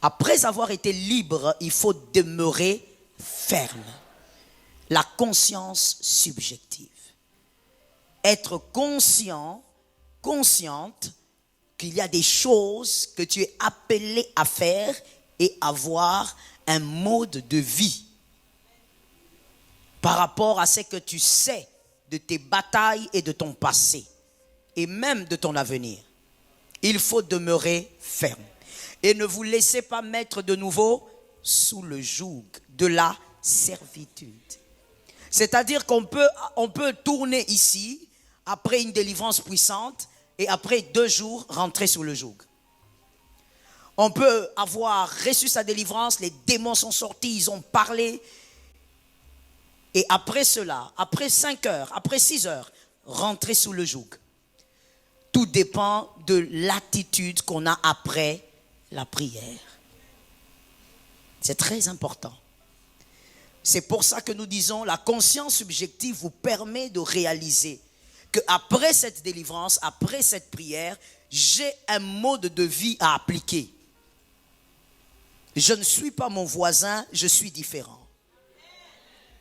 Après avoir été libre, il faut demeurer ferme. La conscience subjective. Être conscient, consciente qu'il y a des choses que tu es appelé à faire et avoir un mode de vie par rapport à ce que tu sais de tes batailles et de ton passé et même de ton avenir. Il faut demeurer ferme et ne vous laissez pas mettre de nouveau sous le joug de la servitude. C'est-à-dire qu'on peut tourner ici après une délivrance puissante et après 2 jours rentrer sous le joug. On peut avoir reçu sa délivrance, les démons sont sortis, ils ont parlé. Et après cela, après 5 heures, après 6 heures, rentrer sous le joug. Tout dépend de l'attitude qu'on a après la prière. C'est très important. C'est pour ça que nous disons, la conscience subjective vous permet de réaliser qu'après cette délivrance, après cette prière, j'ai un mode de vie à appliquer. Je ne suis pas mon voisin, je suis différent.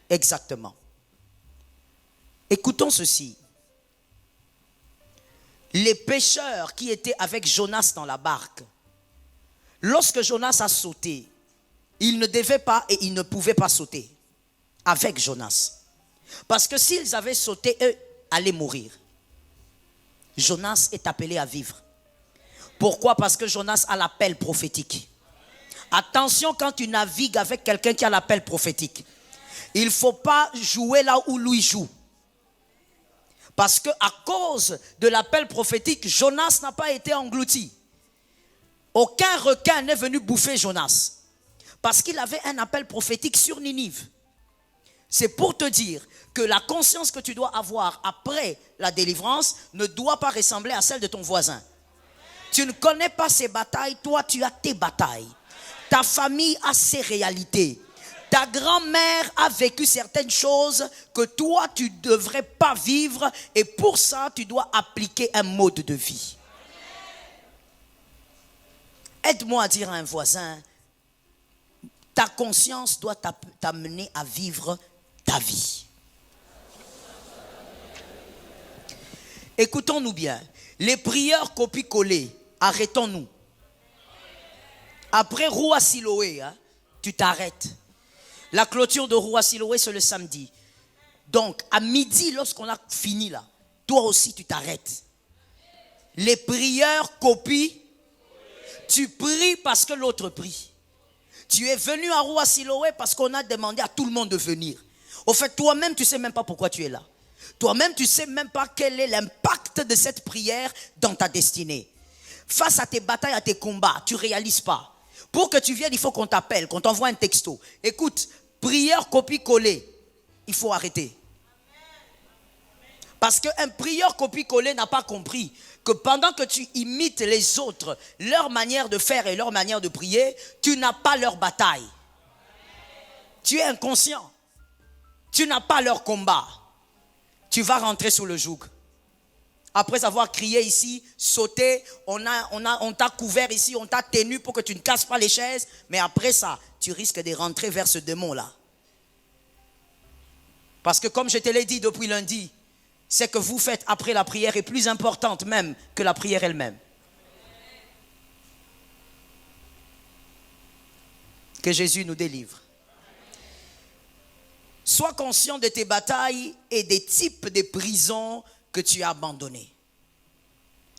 Exactement. Écoutons ceci. Les pêcheurs qui étaient avec Jonas dans la barque, lorsque Jonas a sauté, ils ne devaient pas et ils ne pouvaient pas sauter avec Jonas. Parce que s'ils avaient sauté, eux allaient mourir. Jonas est appelé à vivre. Pourquoi? Parce que Jonas a l'appel prophétique. Attention quand tu navigues avec quelqu'un qui a l'appel prophétique. Il ne faut pas jouer là où lui joue. Parce qu'à cause de l'appel prophétique, Jonas n'a pas été englouti. Aucun requin n'est venu bouffer Jonas. Parce qu'il avait un appel prophétique sur Ninive. C'est pour te dire que la conscience que tu dois avoir après la délivrance ne doit pas ressembler à celle de ton voisin. Tu ne connais pas ses batailles, toi tu as tes batailles. Ta famille a ses réalités. Ta grand-mère a vécu certaines choses que toi tu ne devrais pas vivre et pour ça tu dois appliquer un mode de vie. Aide-moi à dire à un voisin, ta conscience doit t'amener à vivre ta vie. Écoutons-nous bien. Les prières copie-coller, arrêtons-nous. Après Roua Siloé, tu t'arrêtes. La clôture de Roua Siloé, c'est le samedi. Donc, à midi, lorsqu'on a fini là, toi aussi, tu t'arrêtes. Les prières copient. Tu pries parce que l'autre prie. Tu es venu à Roua Siloé parce qu'on a demandé à tout le monde de venir. Au fait, toi-même, tu ne sais même pas pourquoi tu es là. Toi-même, tu ne sais même pas quel est l'impact de cette prière dans ta destinée. Face à tes batailles, à tes combats, tu ne réalises pas. Pour que tu viennes, il faut qu'on t'appelle, qu'on t'envoie un texto. Écoute, prière copie-coller, il faut arrêter. Parce qu'un prieur copie-coller n'a pas compris que pendant que tu imites les autres, leur manière de faire et leur manière de prier, tu n'as pas leur bataille. Tu es inconscient. Tu n'as pas leur combat. Tu vas rentrer sous le joug. Après avoir crié ici, sauté, on t'a couvert ici, on t'a tenu pour que tu ne casses pas les chaises. Mais après ça, tu risques de rentrer vers ce démon-là. Parce que comme je te l'ai dit depuis lundi, ce que vous faites après la prière est plus importante même que la prière elle-même. Que Jésus nous délivre. Sois conscient de tes batailles et des types de prisons que tu as abandonnées.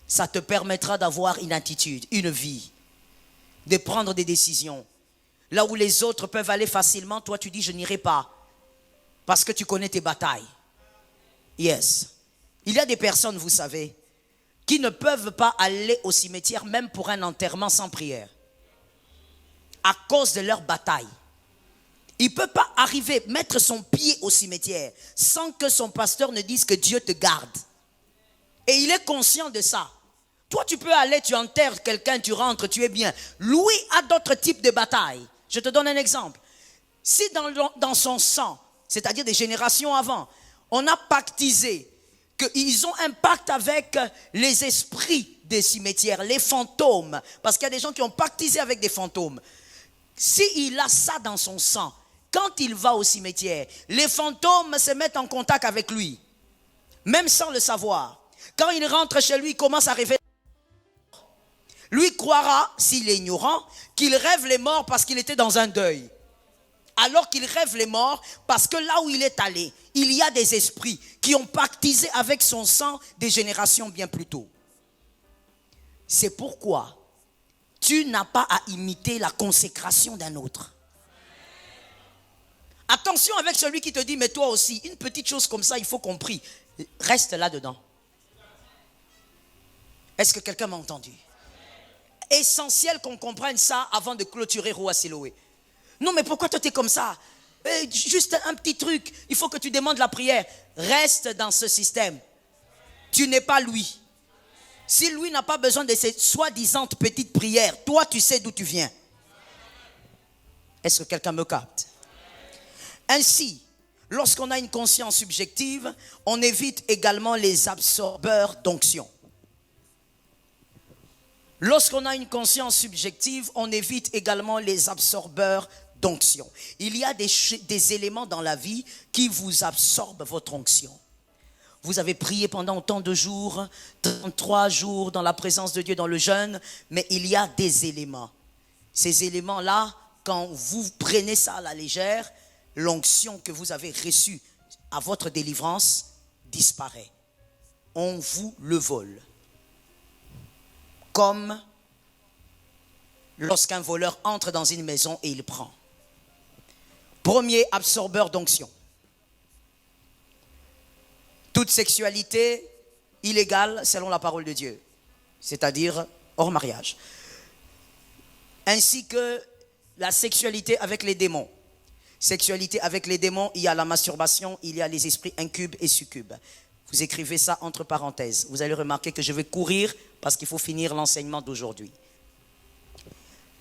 Ça te permettra d'avoir une attitude, une vie, de prendre des décisions. Là où les autres peuvent aller facilement, toi tu dis je n'irai pas. Parce que tu connais tes batailles. Yes. Il y a des personnes, vous savez, qui ne peuvent pas aller au cimetière même pour un enterrement sans prière. À cause de leur bataille. Il ne peut pas arriver, mettre son pied au cimetière sans que son pasteur ne dise que Dieu te garde. Et il est conscient de ça. Toi, tu peux aller, tu enterres quelqu'un, tu rentres, tu es bien. Lui a d'autres types de batailles. Je te donne un exemple. Si dans son sang, c'est-à-dire des générations avant, on a pactisé qu'ils ont un pacte avec les esprits des cimetières, les fantômes, parce qu'il y a des gens qui ont pactisé avec des fantômes. S'il a ça dans son sang, quand il va au cimetière, les fantômes se mettent en contact avec lui, même sans le savoir. Quand il rentre chez lui, il commence à rêver. Lui croira, s'il est ignorant, qu'il rêve les morts parce qu'il était dans un deuil. Alors qu'il rêve les morts parce que là où il est allé, il y a des esprits qui ont pactisé avec son sang des générations bien plus tôt. C'est pourquoi tu n'as pas à imiter la consécration d'un autre. Attention avec celui qui te dit, mais toi aussi, une petite chose comme ça, il faut qu'on prie. Reste là-dedans. Est-ce que quelqu'un m'a entendu? Essentiel qu'on comprenne ça avant de clôturer Roi Siloé. Non, mais pourquoi toi tu es comme ça? Juste un petit truc, il faut que tu demandes la prière. Reste dans ce système. Tu n'es pas lui. Si lui n'a pas besoin de ces soi-disant petites prières, toi tu sais d'où tu viens. Est-ce que quelqu'un me capte? Ainsi, lorsqu'on a une conscience subjective, on évite également les absorbeurs d'onction. Lorsqu'on a une conscience subjective, on évite également les absorbeurs d'onction. Il y a des éléments dans la vie qui vous absorbent votre onction. Vous avez prié pendant autant de jours, 33 jours dans la présence de Dieu, dans le jeûne, mais il y a des éléments. Ces éléments-là, quand vous prenez ça à la légère, l'onction que vous avez reçue à votre délivrance disparaît. On vous le vole. Comme lorsqu'un voleur entre dans une maison et il prend. Premier absorbeur d'onction. Toute sexualité illégale selon la parole de Dieu, c'est-à-dire hors mariage. Ainsi que la sexualité avec les démons. Sexualité avec les démons, il y a la masturbation, il y a les esprits incubes et succubes. Vous écrivez ça entre parenthèses. Vous allez remarquer que je vais courir parce qu'il faut finir l'enseignement d'aujourd'hui.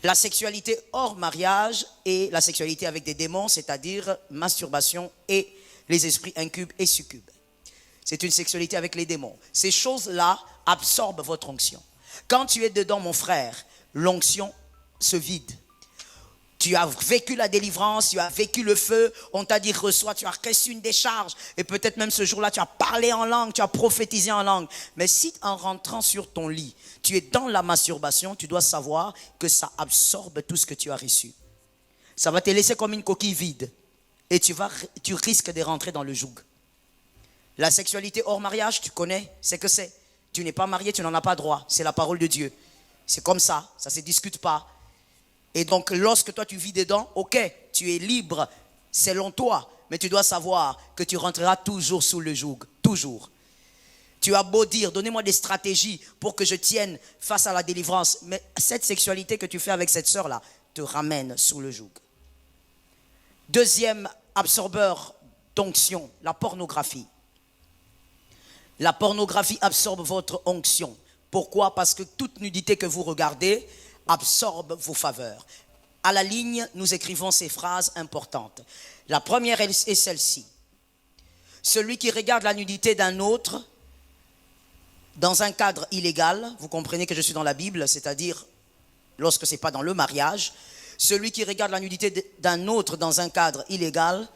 La sexualité hors mariage et la sexualité avec des démons, c'est-à-dire masturbation et les esprits incubes et succubes. C'est une sexualité avec les démons. Ces choses-là absorbent votre onction. Quand tu es dedans, mon frère, l'onction se vide. Tu as vécu la délivrance, tu as vécu le feu, on t'a dit reçois, tu as reçu une décharge. Et peut-être même ce jour-là, tu as parlé en langue, tu as prophétisé en langue. Mais si en rentrant sur ton lit, tu es dans la masturbation, tu dois savoir que ça absorbe tout ce que tu as reçu. Ça va te laisser comme une coquille vide. Et tu risques de rentrer dans le joug. La sexualité hors mariage, tu connais, c'est que c'est. Tu n'es pas marié, tu n'en as pas droit. C'est la parole de Dieu. C'est comme ça ne se discute pas. Et donc, lorsque toi tu vis dedans, ok, tu es libre selon toi, mais tu dois savoir que tu rentreras toujours sous le joug, toujours. Tu as beau dire, donnez-moi des stratégies pour que je tienne face à la délivrance, mais cette sexualité que tu fais avec cette sœur-là te ramène sous le joug. Deuxième absorbeur d'onction, la pornographie. La pornographie absorbe votre onction. Pourquoi? Parce que toute nudité que vous regardez absorbe vos faveurs. À la ligne, nous écrivons ces phrases importantes. La première est celle-ci. Celui qui regarde la nudité d'un autre dans un cadre illégal, vous comprenez que je suis dans la Bible, c'est-à-dire lorsque ce n'est pas dans le mariage, celui qui regarde la nudité d'un autre dans un cadre illégal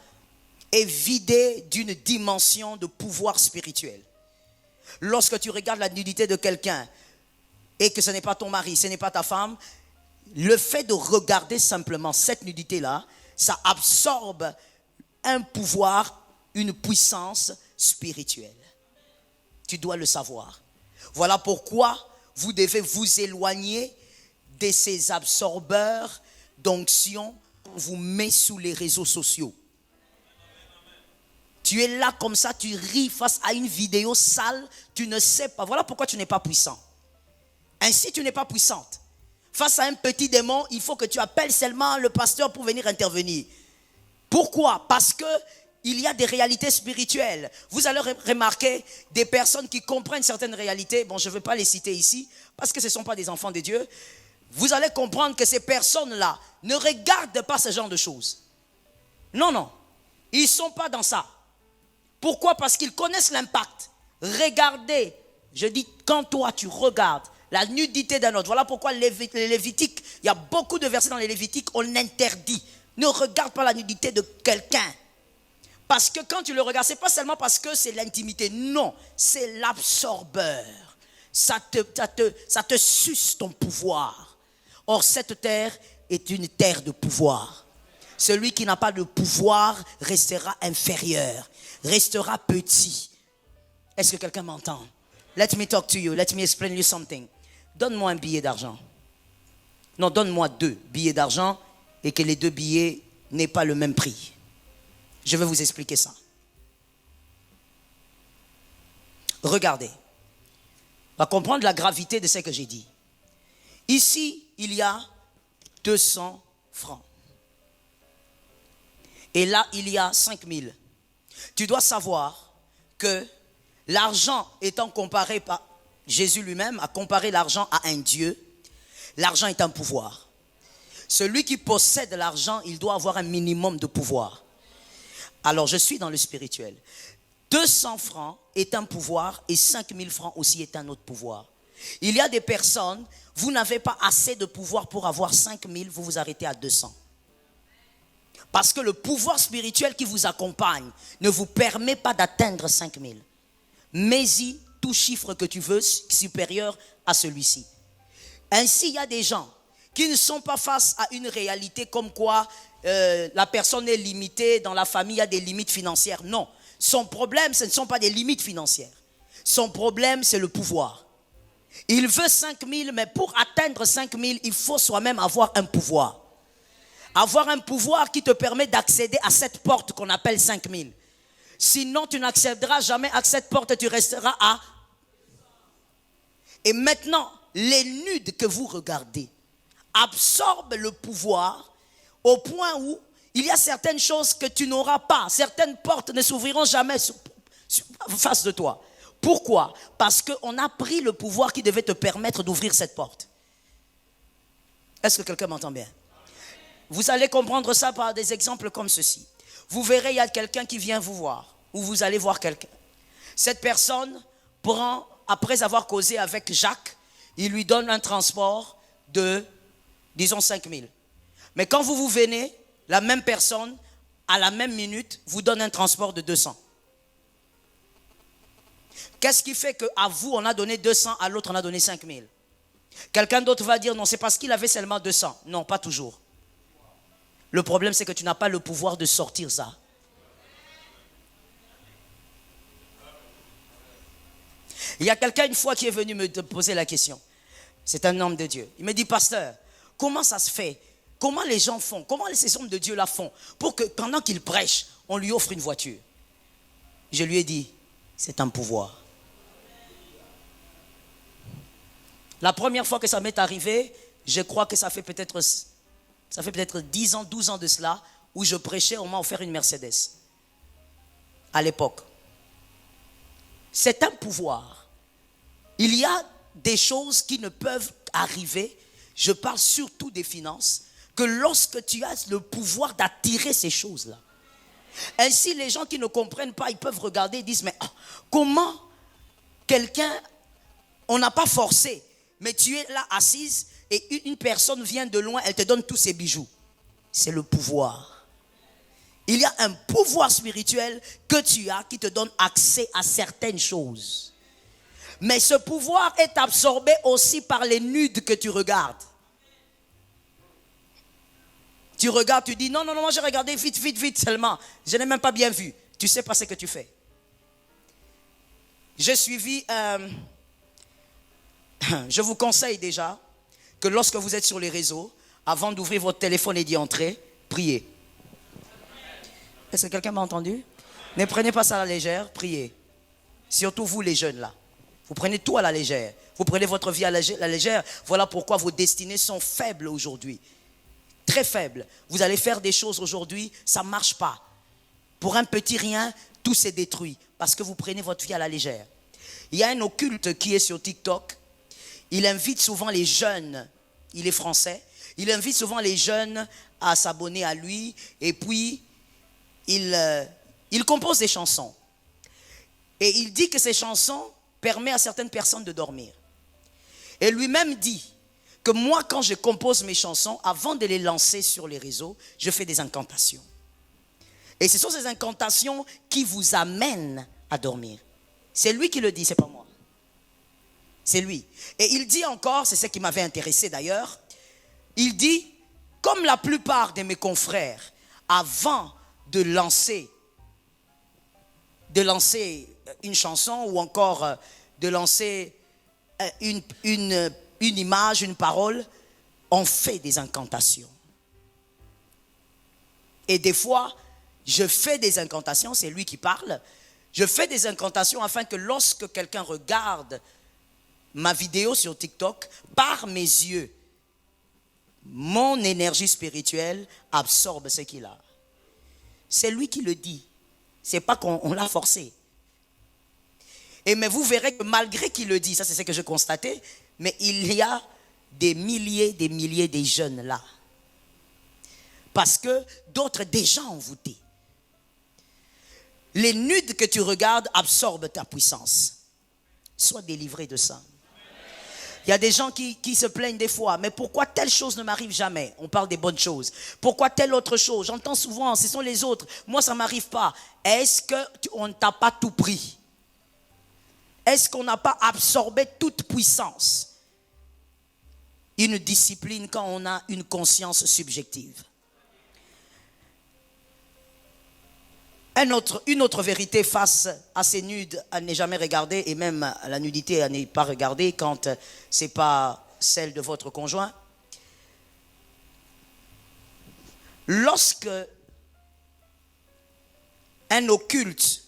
est vidé d'une dimension de pouvoir spirituel. Lorsque tu regardes la nudité de quelqu'un et que ce n'est pas ton mari, ce n'est pas ta femme, le fait de regarder simplement cette nudité-là, ça absorbe un pouvoir, une puissance spirituelle. Tu dois le savoir. Voilà pourquoi vous devez vous éloigner de ces absorbeurs d'onction qu'on vous met sous les réseaux sociaux. Tu es là comme ça, tu ris face à une vidéo sale, tu ne sais pas. Voilà pourquoi tu n'es pas puissant. Ainsi, tu n'es pas puissante. Face à un petit démon, il faut que tu appelles seulement le pasteur pour venir intervenir. Pourquoi? Parce que il y a des réalités spirituelles. Vous allez remarquer des personnes qui comprennent certaines réalités. Bon, je ne vais pas les citer ici, parce que ce ne sont pas des enfants de Dieu. Vous allez comprendre que ces personnes-là ne regardent pas ce genre de choses. Non, non. Ils ne sont pas dans ça. Pourquoi? Parce qu'ils connaissent l'impact. Regardez, je dis, quand toi tu regardes la nudité d'un autre. Voilà pourquoi les Lévitiques, il y a beaucoup de versets dans les Lévitiques, on interdit. Ne regarde pas la nudité de quelqu'un. Parce que quand tu le regardes, ce n'est pas seulement parce que c'est l'intimité. Non, c'est l'absorbeur. Ça te suce ton pouvoir. Or, cette terre est une terre de pouvoir. Celui qui n'a pas de pouvoir restera inférieur, restera petit. Est-ce que quelqu'un m'entend? Let me talk to you. Let me explain you something. Donne-moi un billet d'argent. Non, donne-moi 2 billets d'argent et que les 2 billets n'aient pas le même prix. Je vais vous expliquer ça. Regardez. On va comprendre la gravité de ce que j'ai dit. Ici, il y a 200 francs. Et là, il y a 5000. Tu dois savoir que l'argent étant comparé par Jésus lui-même, a comparé l'argent à un Dieu. L'argent est un pouvoir. Celui qui possède l'argent, il doit avoir un minimum de pouvoir. Alors, je suis dans le spirituel. 200 francs est un pouvoir et 5000 francs aussi est un autre pouvoir. Il y a des personnes, vous n'avez pas assez de pouvoir pour avoir 5000, vous vous arrêtez à 200. Parce que le pouvoir spirituel qui vous accompagne ne vous permet pas d'atteindre 5000. Mets-y tout chiffre que tu veux supérieur à celui-ci. Ainsi, il y a des gens qui ne sont pas face à une réalité comme quoi la personne est limitée, dans la famille il y a des limites financières. Non, son problème ce ne sont pas des limites financières. Son problème c'est le pouvoir. Il veut 5000, mais pour atteindre 5000, il faut soi-même avoir un pouvoir. Avoir un pouvoir qui te permet d'accéder à cette porte qu'on appelle 5000. Sinon, tu n'accéderas jamais à cette porte, tu resteras à... Et maintenant, les nudes que vous regardez absorbent le pouvoir au point où il y a certaines choses que tu n'auras pas. Certaines portes ne s'ouvriront jamais face de toi. Pourquoi? Parce qu'on a pris le pouvoir qui devait te permettre d'ouvrir cette porte. Est-ce que quelqu'un m'entend bien? Vous allez comprendre ça par des exemples comme ceci. Vous verrez, il y a quelqu'un qui vient vous voir, ou vous allez voir quelqu'un. Cette personne prend, après avoir causé avec Jacques, il lui donne un transport de, disons, 5000. Mais quand vous venez, la même personne, à la même minute, vous donne un transport de 200. Qu'est-ce qui fait qu'à vous, on a donné 200, à l'autre, on a donné 5000? Quelqu'un d'autre va dire, non, c'est parce qu'il avait seulement 200. Non, pas toujours. Le problème, c'est que tu n'as pas le pouvoir de sortir ça. Il y a quelqu'un une fois qui est venu me poser la question. C'est un homme de Dieu. Il me dit, pasteur, comment ça se fait? Comment les gens font? Comment ces hommes de Dieu là font pour que pendant qu'ils prêchent, on lui offre une voiture? Je lui ai dit, c'est un pouvoir. La première fois que ça m'est arrivé, je crois que ça fait peut-être 10 ans, 12 ans de cela, où je prêchais, on m'a offert une Mercedes. À l'époque. C'est un pouvoir. Il y a des choses qui ne peuvent arriver, je parle surtout des finances, que lorsque tu as le pouvoir d'attirer ces choses-là. Ainsi, les gens qui ne comprennent pas, ils peuvent regarder et disent, mais comment quelqu'un, on n'a pas forcé, mais tu es là assise et une personne vient de loin, elle te donne tous ses bijoux. C'est le pouvoir. Il y a un pouvoir spirituel que tu as qui te donne accès à certaines choses. Mais ce pouvoir est absorbé aussi par les nudes que tu regardes. Tu regardes, tu dis non, moi j'ai regardé vite seulement. Je n'ai même pas bien vu. Tu sais pas ce que tu fais. J'ai suivi, je vous conseille déjà que lorsque vous êtes sur les réseaux, avant d'ouvrir votre téléphone et d'y entrer, priez. Est-ce que quelqu'un m'a entendu? Ne prenez pas ça à la légère, priez. Surtout vous les jeunes là. Vous prenez tout à la légère. Vous prenez votre vie à la légère. Voilà pourquoi vos destinées sont faibles aujourd'hui. Très faibles. Vous allez faire des choses aujourd'hui, ça ne marche pas. Pour un petit rien, tout s'est détruit. Parce que vous prenez votre vie à la légère. Il y a un occulte qui est sur TikTok. Il invite souvent les jeunes, il est français, il invite souvent les jeunes à s'abonner à lui. Et puis, il compose des chansons. Et il dit que ces chansons permettent à certaines personnes de dormir. Et lui-même dit que moi, quand je compose mes chansons, avant de les lancer sur les réseaux, je fais des incantations. Et ce sont ces incantations qui vous amènent à dormir. C'est lui qui le dit, c'est pas moi. C'est lui. Et il dit encore, c'est ce qui m'avait intéressé d'ailleurs, il dit, comme la plupart de mes confrères, avant de lancer une chanson ou encore de lancer une image, une parole, on fait des incantations. Et des fois, je fais des incantations, c'est lui qui parle, je fais des incantations afin que lorsque quelqu'un regarde ma vidéo sur TikTok, par mes yeux, mon énergie spirituelle absorbe ce qu'il a. C'est lui qui le dit. C'est pas qu'on l'a forcé. Mais vous verrez que malgré qu'il le dit, ça c'est ce que je constatais, mais il y a des milliers de jeunes là. Parce que d'autres déjà envoûtés. Les nudes que tu regardes absorbent ta puissance. Sois délivré de ça. Il y a des gens qui se plaignent des fois, mais pourquoi telle chose ne m'arrive jamais? On parle des bonnes choses. Pourquoi telle autre chose? J'entends souvent, ce sont les autres. Moi, ça ne m'arrive pas. Est-ce qu'on ne t'a pas tout pris? Est-ce qu'on n'a pas absorbé toute puissance? Une discipline quand on a une conscience subjective. Une autre vérité face à ces nudes à ne jamais regarder, et même à la nudité à ne pas regarder quand ce n'est pas celle de votre conjoint. Lorsque un occulte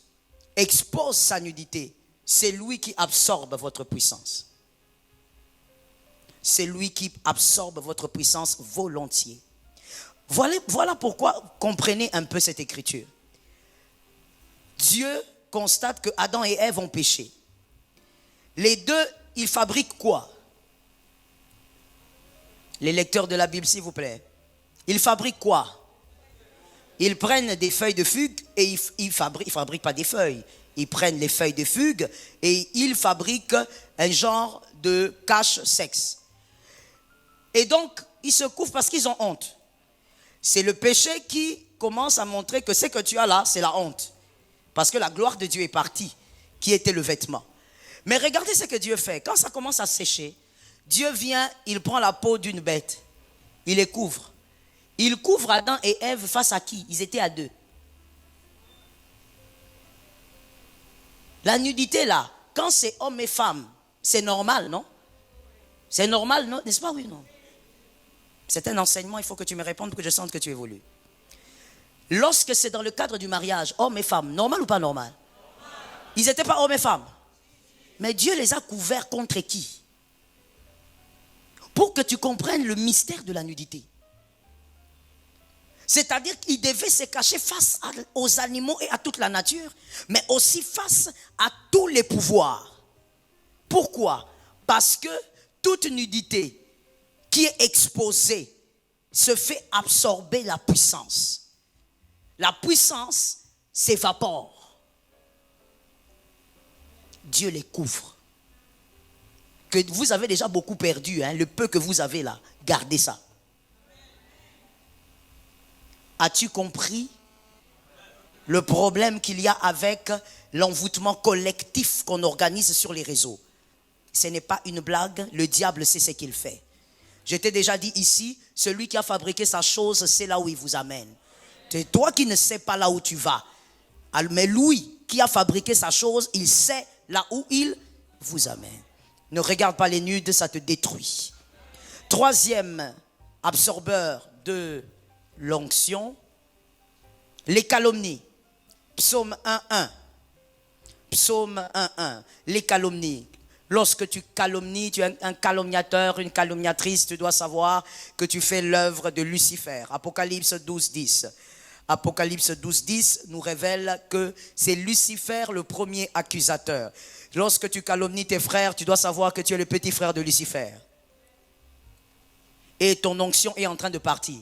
expose sa nudité, c'est lui qui absorbe votre puissance. C'est lui qui absorbe votre puissance volontiers. Voilà pourquoi comprenez un peu cette écriture. Dieu constate que Adam et Ève ont péché. Les deux, ils fabriquent quoi? Les lecteurs de la Bible, s'il vous plaît. Ils fabriquent quoi? Ils prennent des feuilles de fugue et ils fabriquent pas des feuilles. Ils prennent les feuilles de fugue et ils fabriquent un genre de cache-sexe. Et donc, ils se couvrent parce qu'ils ont honte. C'est le péché qui commence à montrer que ce que tu as là, c'est la honte. Parce que la gloire de Dieu est partie, qui était le vêtement. Mais regardez ce que Dieu fait. Quand ça commence à sécher, Dieu vient, il prend la peau d'une bête. Il les couvre. Il couvre Adam et Ève face à qui? Ils étaient à deux. La nudité là, quand c'est homme et femme, c'est normal, non? C'est normal, non? N'est-ce pas, oui, non? C'est un enseignement, il faut que tu me répondes pour que je sente que tu évolues. Lorsque c'est dans le cadre du mariage, homme et femme, normal ou pas normal? Ils n'étaient pas hommes et femmes. Mais Dieu les a couverts contre qui? Pour que tu comprennes le mystère de la nudité. C'est-à-dire qu'ils devaient se cacher face aux animaux et à toute la nature, mais aussi face à tous les pouvoirs. Pourquoi? Parce que toute nudité qui est exposée se fait absorber la puissance. La puissance s'évapore. Dieu les couvre. Que vous avez déjà beaucoup perdu, hein, le peu que vous avez là, gardez ça. As-tu compris le problème qu'il y a avec l'envoûtement collectif qu'on organise sur les réseaux? Ce n'est pas une blague, le diable sait ce qu'il fait. Je t'ai déjà dit ici, celui qui a fabriqué sa chose, c'est là où il vous amène. C'est toi qui ne sais pas là où tu vas. Mais lui qui a fabriqué sa chose, il sait là où il vous amène. Ne regarde pas les nudes, ça te détruit. Troisième absorbeur de l'onction, les calomnies. Psaume 1.1. Psaume 1.1. Les calomnies. Lorsque tu calomnies, tu es un calomniateur, une calomniatrice, tu dois savoir que tu fais l'œuvre de Lucifer. Apocalypse 12.10. Apocalypse 12.10 nous révèle que c'est Lucifer le premier accusateur. Lorsque tu calomnies tes frères, tu dois savoir que tu es le petit frère de Lucifer. Et ton onction est en train de partir.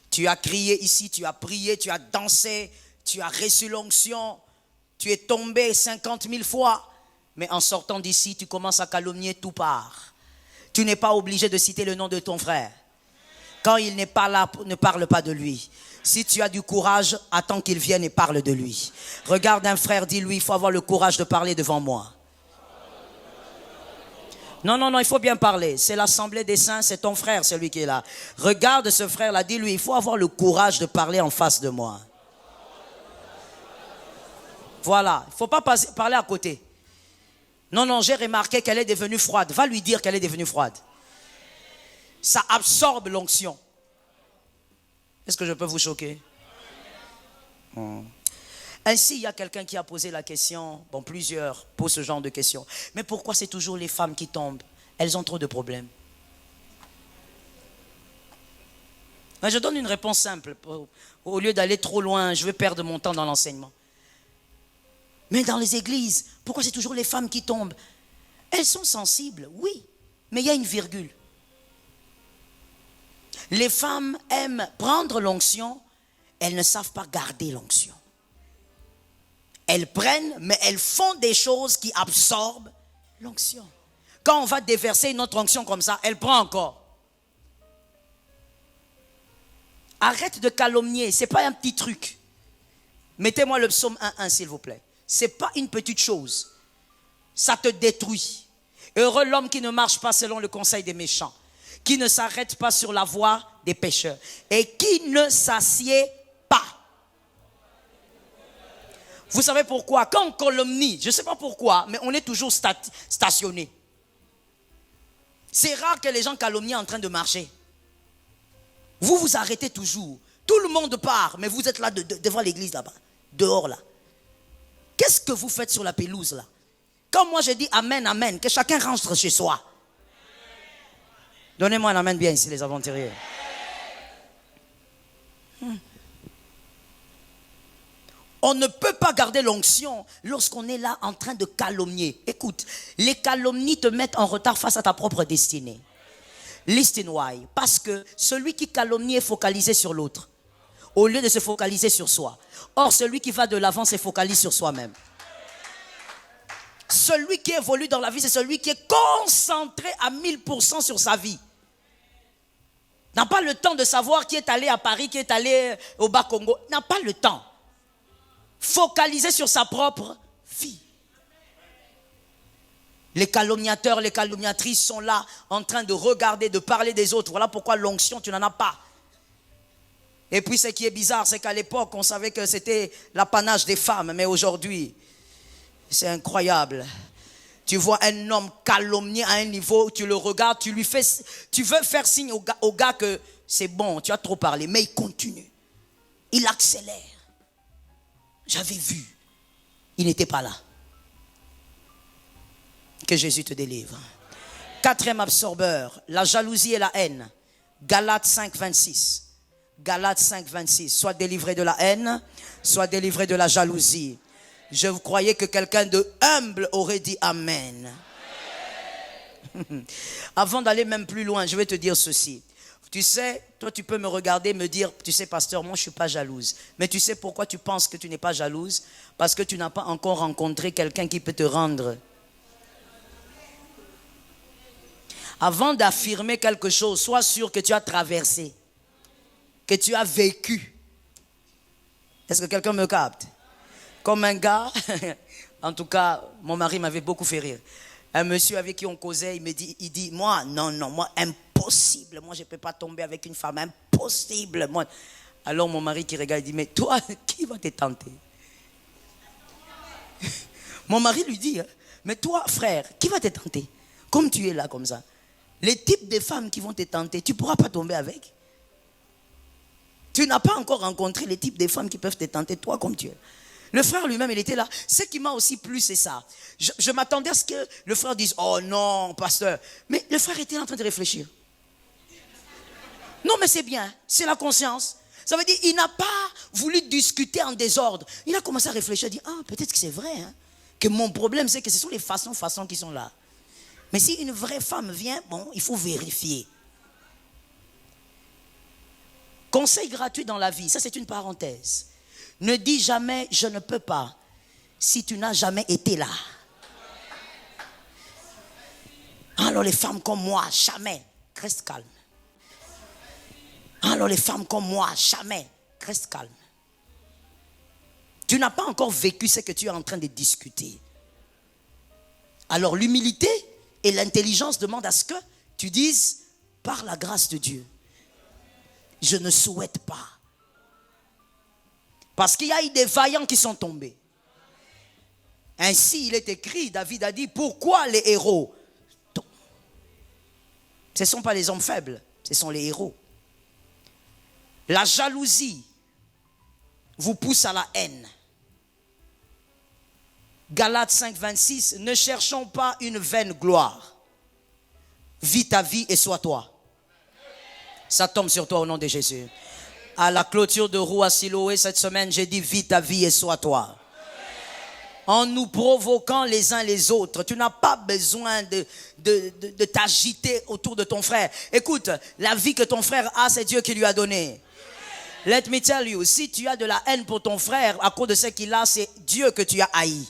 Tu as crié ici, tu as prié, tu as dansé, tu as reçu l'onction, tu es tombé 50 000 fois. Mais en sortant d'ici, tu commences à calomnier tout part. Tu n'es pas obligé de citer le nom de ton frère. Quand il n'est pas là, ne parle pas de lui. Si tu as du courage, attends qu'il vienne et parle de lui. Regarde un frère, dis-lui, il faut avoir le courage de parler devant moi. Non, il faut bien parler. C'est l'assemblée des saints, c'est ton frère, celui qui est là. Regarde ce frère-là, dis-lui, il faut avoir le courage de parler en face de moi. Voilà, il ne faut pas parler à côté. Non, j'ai remarqué qu'elle est devenue froide. Va lui dire qu'elle est devenue froide. Ça absorbe l'onction. Est-ce que je peux vous choquer? Ainsi, il y a quelqu'un qui a posé la question, bon, plusieurs posent ce genre de questions. Mais pourquoi c'est toujours les femmes qui tombent? Elles ont trop de problèmes. Mais je donne une réponse simple. Au lieu d'aller trop loin, je vais perdre mon temps dans l'enseignement. Mais dans les églises, pourquoi c'est toujours les femmes qui tombent? Elles sont sensibles, oui, mais il y a une virgule. Les femmes aiment prendre l'onction, elles ne savent pas garder l'onction. Elles prennent, mais elles font des choses qui absorbent l'onction. Quand on va déverser une autre onction comme ça, elle prend encore. Arrête de calomnier, ce n'est pas un petit truc. Mettez-moi le psaume 1:1 s'il vous plaît. Ce n'est pas une petite chose. Ça te détruit. Heureux l'homme qui ne marche pas selon le conseil des méchants, qui ne s'arrête pas sur la voie des pécheurs et qui ne s'assied pas. Vous savez pourquoi? Quand on calomnie, je ne sais pas pourquoi, mais on est toujours stationné. C'est rare que les gens calomnient en train de marcher. Vous vous arrêtez toujours. Tout le monde part, mais vous êtes là devant l'église là-bas, dehors là. Qu'est-ce que vous faites sur la pelouse là? Quand moi je dis amen, amen, que chacun rentre chez soi. Donnez-moi un amen bien ici les aventuriers. On ne peut pas garder l'onction lorsqu'on est là en train de calomnier. Écoute, les calomnies te mettent en retard face à ta propre destinée. Listen why. Parce que celui qui calomnie est focalisé sur l'autre, au lieu de se focaliser sur soi. Or, celui qui va de l'avant se focalise sur soi-même. Celui qui évolue dans la vie, c'est celui qui est concentré à 1000% sur sa vie. N'a pas le temps de savoir qui est allé à Paris, qui est allé au Bas-Congo. N'a pas le temps. Focalisé sur sa propre vie. Les calomniateurs, les calomniatrices sont là en train de regarder, de parler des autres. Voilà pourquoi l'onction, tu n'en as pas. Et puis ce qui est bizarre, c'est qu'à l'époque, on savait que c'était l'apanage des femmes. Mais aujourd'hui, c'est incroyable. Tu vois un homme calomnier à un niveau, tu le regardes, tu veux faire signe au gars que c'est bon, tu as trop parlé. Mais il continue. Il accélère. J'avais vu. Il n'était pas là. Que Jésus te délivre. Quatrième absorbeur, la jalousie et la haine. Galates 5:26. Galates 5:26. Sois délivré de la haine, sois délivré de la jalousie. Je croyais que quelqu'un de humble aurait dit Amen. Avant d'aller même plus loin, je vais te dire ceci. Tu sais, toi tu peux me regarder, me dire, tu sais pasteur, moi je ne suis pas jalouse. Mais tu sais pourquoi tu penses que tu n'es pas jalouse? Parce que tu n'as pas encore rencontré quelqu'un qui peut te rendre. Avant d'affirmer quelque chose, sois sûr que tu as traversé, que tu as vécu. Est-ce que quelqu'un me capte? Comme un gars, en tout cas, mon mari m'avait beaucoup fait rire. Un monsieur avec qui on causait, il dit, moi, non, moi, impossible. Moi, je ne peux pas tomber avec une femme, impossible. Moi. Alors mon mari qui regarde, il dit, mais toi, qui va te tenter? Mon mari lui dit, mais toi, frère, qui va te tenter? Comme tu es là, comme ça. Les types de femmes qui vont te tenter, tu ne pourras pas tomber avec. Tu n'as pas encore rencontré les types de femmes qui peuvent te tenter, toi, comme tu es. Le frère lui-même, il était là. Ce qui m'a aussi plu, c'est ça. Je m'attendais à ce que le frère dise, oh non, pasteur. Mais le frère était en train de réfléchir. Non, mais c'est bien. C'est la conscience. Ça veut dire, il n'a pas voulu discuter en désordre. Il a commencé à réfléchir, à dire, ah, peut-être que c'est vrai. Hein, que mon problème, c'est que ce sont les façons qui sont là. Mais si une vraie femme vient, bon, il faut vérifier. Conseil gratuit dans la vie, ça c'est une parenthèse. Ne dis jamais je ne peux pas si tu n'as jamais été là. En Alors les femmes comme moi, jamais. Reste calme. Alors les femmes comme moi, jamais. Reste calme. Tu n'as pas encore vécu ce que tu es en train de discuter. Alors l'humilité et l'intelligence demandent à ce que tu dises, par la grâce de Dieu, je ne souhaite pas. Parce qu'il y a eu des vaillants qui sont tombés. Ainsi, il est écrit, David a dit, pourquoi les héros tombent? Ce ne sont pas les hommes faibles, ce sont les héros. La jalousie vous pousse à la haine. Galates 5, 26, ne cherchons pas une vaine gloire. Vis ta vie et sois toi. Ça tombe sur toi au nom de Jésus. À la clôture de Roue à Siloé cette semaine, j'ai dit vis ta vie et sois toi. En nous provoquant les uns les autres. Tu n'as pas besoin de t'agiter autour de ton frère. Écoute, la vie que ton frère a, c'est Dieu qui lui a donné. Let me tell you, si tu as de la haine pour ton frère à cause de ce qu'il a, c'est Dieu que tu as haï.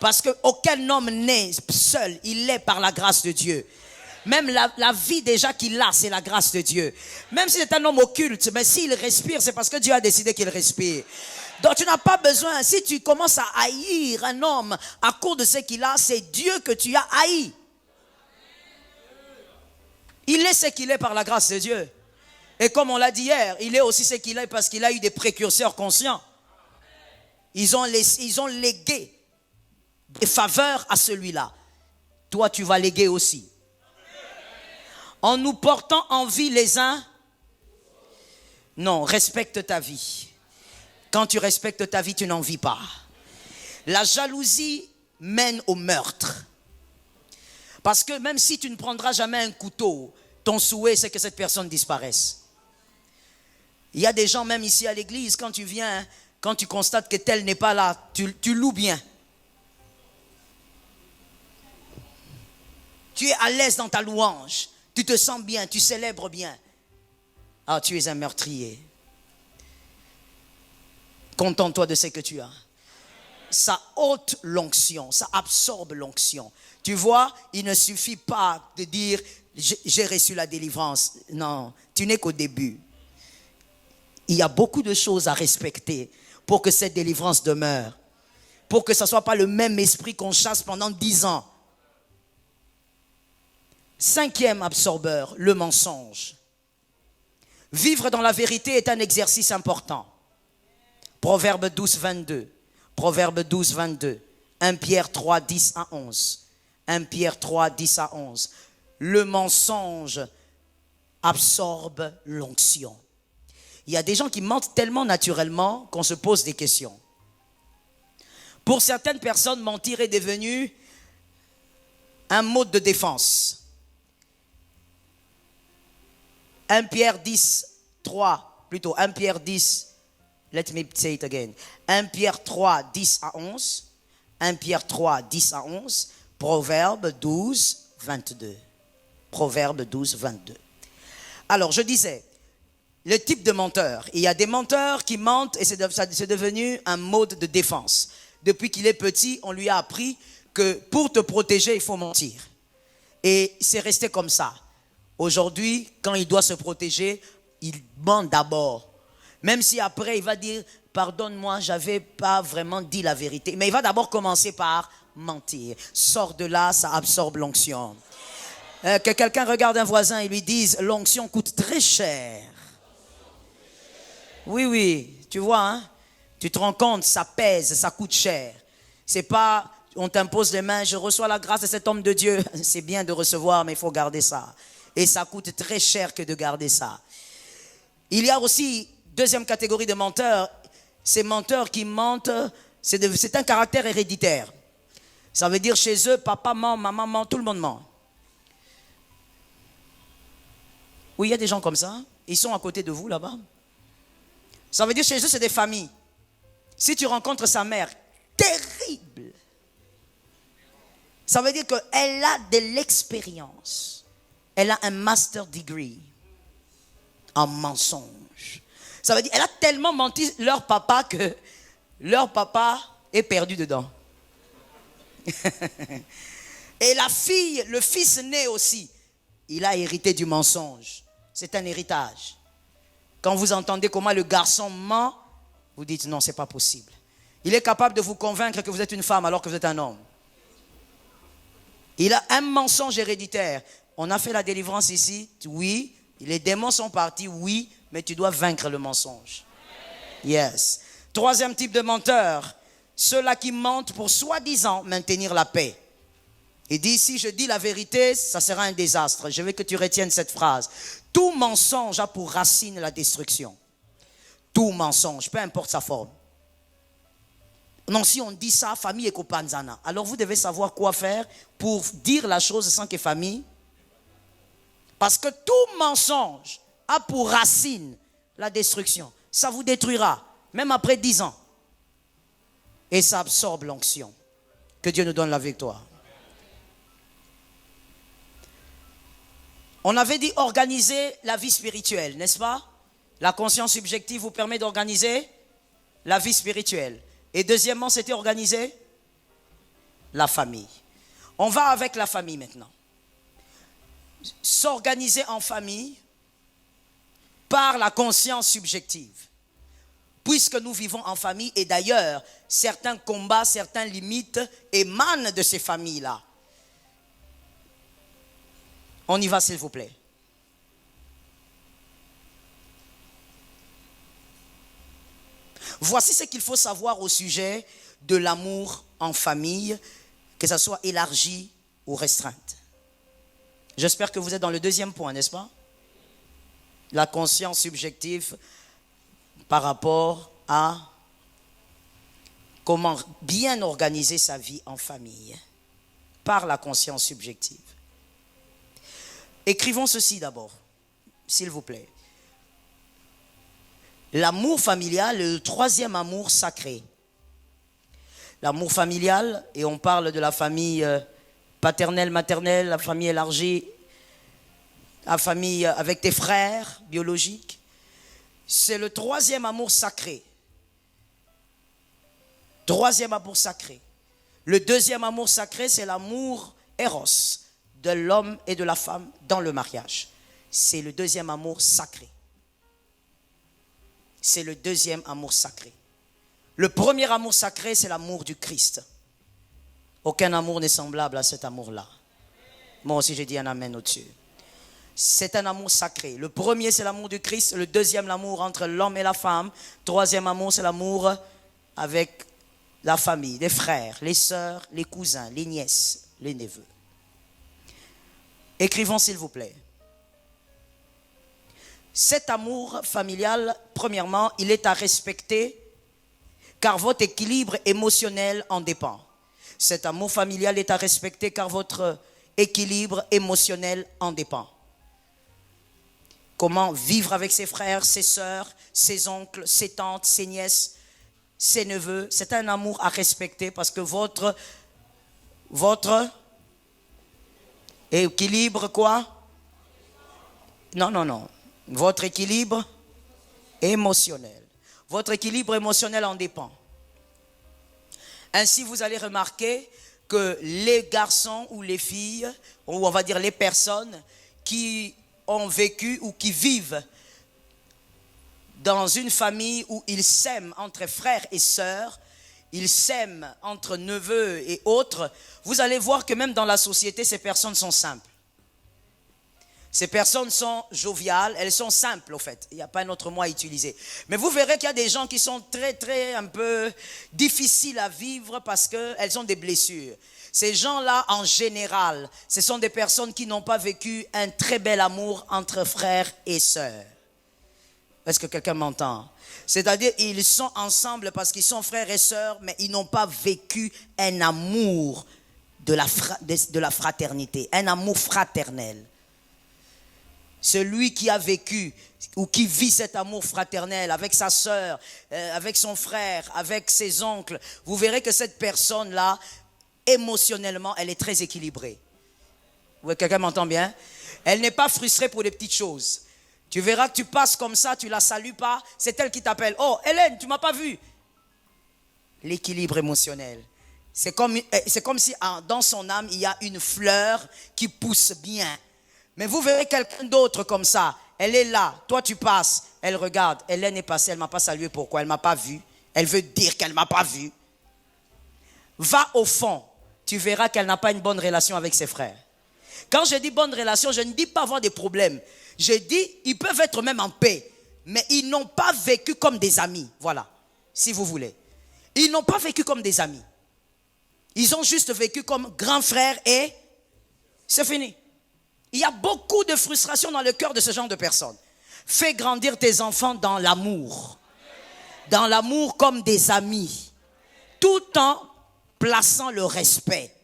Parce qu'aucun homme n'est seul, il est par la grâce de Dieu. Même la vie déjà qu'il a, c'est la grâce de Dieu. Même si c'est un homme occulte, mais s'il respire, c'est parce que Dieu a décidé qu'il respire. Donc tu n'as pas besoin, si tu commences à haïr un homme à cause de ce qu'il a, c'est Dieu que tu as haï. Il est ce qu'il est par la grâce de Dieu. Et comme on l'a dit hier, il est aussi ce qu'il est parce qu'il a eu des précurseurs conscients. Ils ont légué des faveurs à celui-là. Toi, tu vas léguer aussi. En nous portant envie les uns. Non, respecte ta vie. Quand tu respectes ta vie, tu n'en vis pas. La jalousie mène au meurtre. Parce que même si tu ne prendras jamais un couteau, ton souhait, c'est que cette personne disparaisse. Il y a des gens, même ici à l'église, quand tu viens, quand tu constates que tel n'est pas là, tu loues bien. Tu es à l'aise dans ta louange. Tu te sens bien, tu célèbres bien. Ah, tu es un meurtrier. Contente-toi de ce que tu as. Ça ôte l'onction, ça absorbe l'onction. Tu vois, il ne suffit pas de dire j'ai reçu la délivrance. Non, tu n'es qu'au début. Il y a beaucoup de choses à respecter pour que cette délivrance demeure. Pour que ce ne soit pas le même esprit qu'on chasse pendant 10 ans. 5e absorbeur, le mensonge. Vivre dans la vérité est un exercice important. Proverbe 12, 22. Proverbe 12, 22. 1 Pierre 3, 10 à 11. 1 Pierre 3, 10 à 11. Le mensonge absorbe l'onction. Il y a des gens qui mentent tellement naturellement qu'on se pose des questions. Pour certaines personnes, mentir est devenu un mode de défense. 1 Pierre 10, 3, plutôt 1 Pierre 10, let me say it again. 1 Pierre 3, 10 à 11. 1 Pierre 3, 10 à 11. Proverbe 12, 22. Proverbe 12, 22. Alors, je disais, le type de menteur. Il y a des menteurs qui mentent et c'est devenu un mode de défense. Depuis qu'il est petit, on lui a appris que pour te protéger, il faut mentir. Et c'est resté comme ça. Aujourd'hui, quand il doit se protéger, il ment d'abord. Même si après, il va dire, pardonne-moi, je n'avais pas vraiment dit la vérité. Mais il va d'abord commencer par mentir. Sors de là, ça absorbe l'onction. Que quelqu'un regarde un voisin et lui dise, l'onction coûte très cher. Oui, oui, tu vois, hein? Tu te rends compte, ça pèse, ça coûte cher. C'est pas, on t'impose les mains, je reçois la grâce de cet homme de Dieu. C'est bien de recevoir, mais il faut garder ça. Et ça coûte très cher que de garder ça. Il y a aussi, deuxième catégorie de menteurs, ces menteurs qui mentent, c'est un caractère héréditaire. Ça veut dire chez eux, papa ment, maman ment, tout le monde ment. Oui, il y a des gens comme ça, ils sont à côté de vous là-bas. Ça veut dire chez eux, c'est des familles. Si tu rencontres sa mère, terrible. Ça veut dire qu'elle a de l'expérience. Elle a un master degree en mensonge. Ça veut dire qu'elle a tellement menti leur papa que leur papa est perdu dedans. Et la fille, le fils né aussi, il a hérité du mensonge. C'est un héritage. Quand vous entendez comment le garçon ment, vous dites non, c'est pas possible. Il est capable de vous convaincre que vous êtes une femme alors que vous êtes un homme. Il a un mensonge héréditaire. On a fait la délivrance ici, oui. Les démons sont partis, oui, mais tu dois vaincre le mensonge. Yes. Troisième type de menteur, ceux-là qui mentent pour soi-disant maintenir la paix. Il dit, si je dis la vérité, ça sera un désastre. Je veux que tu retiennes cette phrase. Tout mensonge a pour racine la destruction. Tout mensonge, peu importe sa forme. Non, si on dit ça, famille et copanzana. Alors vous devez savoir quoi faire pour dire la chose sans que famille. Parce que tout mensonge a pour racine la destruction. Ça vous détruira, même après 10 ans. Et ça absorbe l'onction. Que Dieu nous donne la victoire. On avait dit organiser la vie spirituelle, n'est-ce pas? La conscience subjective vous permet d'organiser la vie spirituelle. Et deuxièmement, c'était organiser la famille. On va avec la famille maintenant. S'organiser en famille par la conscience subjective. Puisque nous vivons en famille, et d'ailleurs, certains combats, certaines limites émanent de ces familles-là. On y va, s'il vous plaît. Voici ce qu'il faut savoir au sujet de l'amour en famille, que ce soit élargi ou restreinte. J'espère que vous êtes dans le deuxième point, n'est-ce pas? La conscience subjective par rapport à comment bien organiser sa vie en famille par la conscience subjective. Écrivons ceci d'abord, s'il vous plaît. L'amour familial est le troisième amour sacré. L'amour familial, et on parle de la famille paternelle, maternelle, la famille élargie, la famille avec tes frères biologiques. C'est le troisième amour sacré. Troisième amour sacré. Le deuxième amour sacré, c'est l'amour éros de l'homme et de la femme dans le mariage. C'est le deuxième amour sacré. C'est le deuxième amour sacré. Le premier amour sacré, c'est l'amour du Christ. Aucun amour n'est semblable à cet amour-là. Moi aussi, j'ai dit un amen au-dessus. C'est un amour sacré. Le premier, c'est l'amour du Christ. Le deuxième, l'amour entre l'homme et la femme. Troisième amour, c'est l'amour avec la famille, les frères, les sœurs, les cousins, les nièces, les neveux. Écrivons, s'il vous plaît. Cet amour familial, premièrement, il est à respecter car votre équilibre émotionnel en dépend. Cet amour familial est à respecter car votre équilibre émotionnel en dépend. Comment vivre avec ses frères, ses sœurs, ses oncles, ses tantes, ses nièces, ses neveux. C'est un amour à respecter parce que votre équilibre quoi? Non. Votre équilibre émotionnel. Votre équilibre émotionnel en dépend. Ainsi, vous allez remarquer que les garçons ou les filles, ou on va dire les personnes qui ont vécu ou qui vivent dans une famille où ils s'aiment entre frères et sœurs, ils s'aiment entre neveux et autres, vous allez voir que même dans la société, ces personnes sont simples. Ces personnes sont joviales, elles sont simples au fait. Il n'y a pas un autre mot à utiliser. Mais vous verrez qu'il y a des gens qui sont très un peu difficiles à vivre parce qu'elles ont des blessures. Ces gens-là, en général, ce sont des personnes qui n'ont pas vécu un très bel amour entre frères et sœurs. Est-ce que quelqu'un m'entend? C'est-à-dire, ils sont ensemble parce qu'ils sont frères et sœurs, mais ils n'ont pas vécu un amour de la fraternité, un amour fraternel. Celui qui a vécu ou qui vit cet amour fraternel avec sa sœur, avec son frère, avec ses oncles, vous verrez que cette personne-là, émotionnellement, elle est très équilibrée. Oui, quelqu'un m'entend bien? Elle n'est pas frustrée pour des petites choses. Tu verras que tu passes comme ça, tu la salues pas, c'est elle qui t'appelle. Oh, Hélène, tu m'as pas vu. L'équilibre émotionnel. C'est comme si dans son âme, il y a une fleur qui pousse bien. Mais vous verrez quelqu'un d'autre comme ça. Elle est là, toi tu passes, elle regarde. Hélène est passée, elle ne m'a pas salué. Pourquoi? Elle ne m'a pas vu. Elle veut dire qu'elle ne m'a pas vu. Va au fond, tu verras qu'elle n'a pas une bonne relation avec ses frères. Quand je dis bonne relation, je ne dis pas avoir des problèmes. Je dis, ils peuvent être même en paix, mais ils n'ont pas vécu comme des amis. Voilà, si vous voulez. Ils n'ont pas vécu comme des amis. Ils ont juste vécu comme grands frères et c'est fini. Il y a beaucoup de frustration dans le cœur de ce genre de personnes. Fais grandir tes enfants dans l'amour. Dans l'amour comme des amis. Tout en plaçant le respect.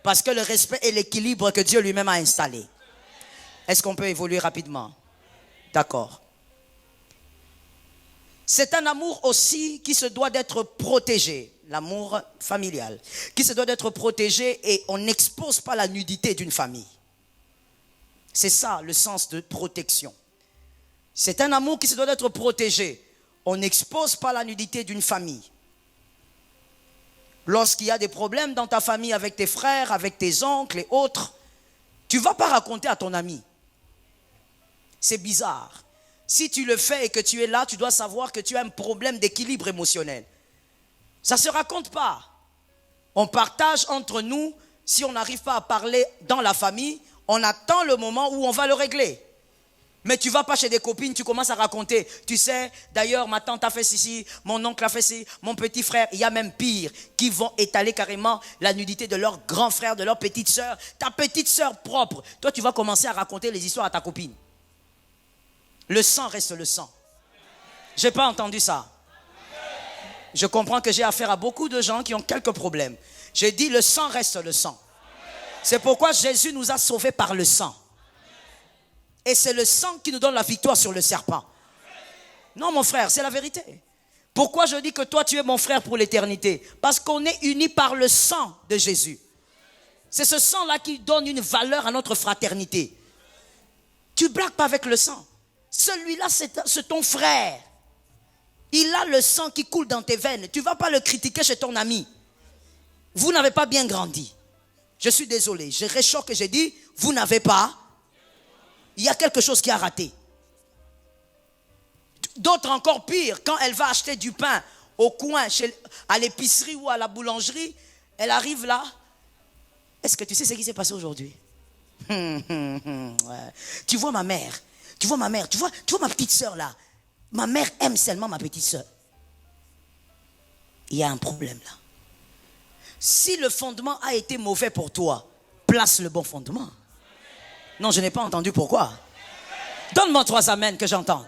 Parce que le respect est l'équilibre que Dieu lui-même a installé. Est-ce qu'on peut évoluer rapidement? D'accord. C'est un amour aussi qui se doit d'être protégé. L'amour familial. Qui se doit d'être protégé et on n'expose pas la nudité d'une famille. C'est ça le sens de protection. C'est un amour qui se doit d'être protégé. On n'expose pas la nudité d'une famille. Lorsqu'il y a des problèmes dans ta famille avec tes frères, avec tes oncles et autres, tu ne vas pas raconter à ton ami. C'est bizarre. Si tu le fais et que tu es là, tu dois savoir que tu as un problème d'équilibre émotionnel. Ça ne se raconte pas. On partage entre nous. Si on n'arrive pas à parler dans la famille, on attend le moment où on va le régler. Mais tu ne vas pas chez des copines, tu commences à raconter. Tu sais, d'ailleurs, ma tante a fait ceci, mon oncle a fait ceci, mon petit frère. Il y a même pire, qui vont étaler carrément la nudité de leur grand frère, de leur petite sœur. Ta petite sœur propre. Toi, tu vas commencer à raconter les histoires à ta copine. Le sang reste le sang. Je n'ai pas entendu ça. Je comprends que j'ai affaire à beaucoup de gens qui ont quelques problèmes. J'ai dit le sang reste le sang. C'est pourquoi Jésus nous a sauvés par le sang. Et c'est le sang qui nous donne la victoire sur le serpent. Non mon frère, c'est la vérité. Pourquoi je dis que toi tu es mon frère pour l'éternité? Parce qu'on est unis par le sang de Jésus. C'est ce sang-là qui donne une valeur à notre fraternité. Tu ne blagues pas avec le sang. Celui-là c'est ton frère. Il a le sang qui coule dans tes veines. Tu ne vas pas le critiquer chez ton ami. Vous n'avez pas bien grandi. Je suis désolé. Je réchoque et j'ai dit, vous n'avez pas. Il y a quelque chose qui a raté. D'autres encore pire, quand elle va acheter du pain au coin, à l'épicerie ou à la boulangerie, elle arrive là. Est-ce que tu sais ce qui s'est passé aujourd'hui? Ouais. Tu vois ma mère, tu vois ma petite soeur là. Ma mère aime seulement ma petite soeur. Il y a un problème là. Si le fondement a été mauvais pour toi, place le bon fondement. Non, je n'ai pas entendu pourquoi. Donne-moi 3 amens que j'entende.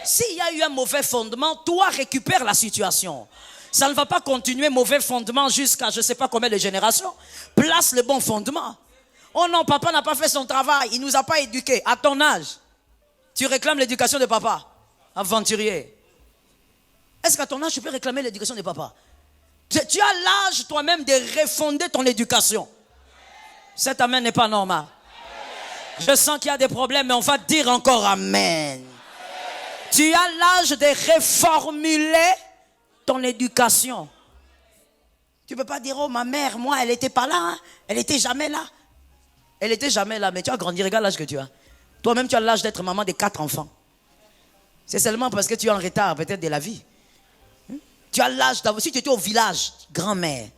S'il y a eu un mauvais fondement, toi récupère la situation. Ça ne va pas continuer mauvais fondement jusqu'à je ne sais pas combien de générations. Place le bon fondement. Oh non, papa n'a pas fait son travail. Il ne nous a pas éduqués. À ton âge, tu réclames l'éducation de papa. Aventurier. Est-ce qu'à ton âge, tu peux réclamer l'éducation de papa? Tu as l'âge toi-même de refonder ton éducation. Cet amen n'est pas normal. Je sens qu'il y a des problèmes, mais on va dire encore amen. Tu as l'âge de reformuler ton éducation. Tu ne peux pas dire, oh ma mère, moi, elle n'était pas là. Hein? Elle n'était jamais là. Elle n'était jamais là, mais tu as grandi, regarde l'âge que tu as. Toi-même, tu as l'âge d'être maman de 4 enfants. C'est seulement parce que tu es en retard peut-être de la vie. Tu as l'âge d'avoir, si tu étais au village, grand-mère.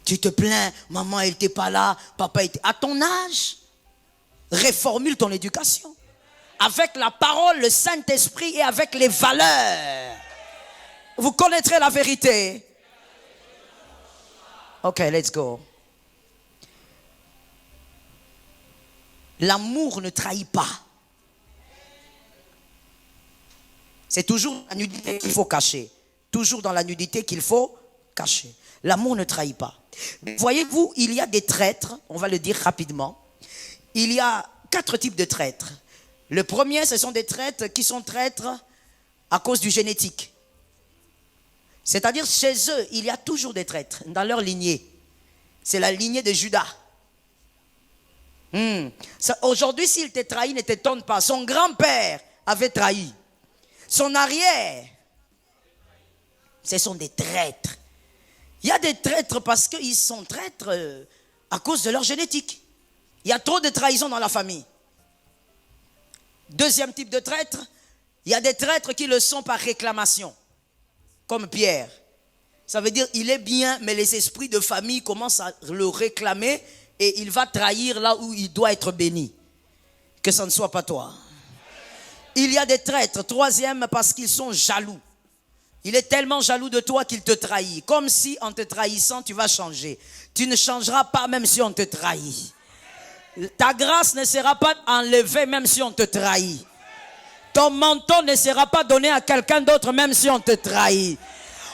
Tu te plains, maman elle n'était pas là, papa était... À ton âge, reformule ton éducation. Avec la parole, le Saint-Esprit et avec les valeurs. Vous connaîtrez la vérité. Ok, let's go. L'amour ne trahit pas. C'est toujours la nudité qu'il faut cacher. Toujours dans la nudité qu'il faut cacher. L'amour ne trahit pas. Voyez-vous, il y a des traîtres, on va le dire rapidement. Il y a 4 types de traîtres. Le premier, ce sont des traîtres qui sont traîtres à cause du génétique. C'est-à-dire, chez eux, il y a toujours des traîtres dans leur lignée. C'est la lignée de Judas. Aujourd'hui, s'il te trahit, ne t'étonne pas. Son grand-père avait trahi. Son arrière Ce sont des traîtres. Il y a des traîtres parce qu'ils sont traîtres à cause de leur génétique. Il y a trop de trahison dans la famille. Deuxième type de traître, il y a des traîtres qui le sont par réclamation, comme Pierre. Ça veut dire il est bien, mais les esprits de famille commencent à le réclamer et il va trahir là où il doit être béni. Que ça ne soit pas toi. Il y a des traîtres, troisième, parce qu'ils sont jaloux. Il est tellement jaloux de toi qu'il te trahit. Comme si en te trahissant, tu vas changer. Tu ne changeras pas même si on te trahit. Ta grâce ne sera pas enlevée même si on te trahit. Ton manteau ne sera pas donné à quelqu'un d'autre même si on te trahit.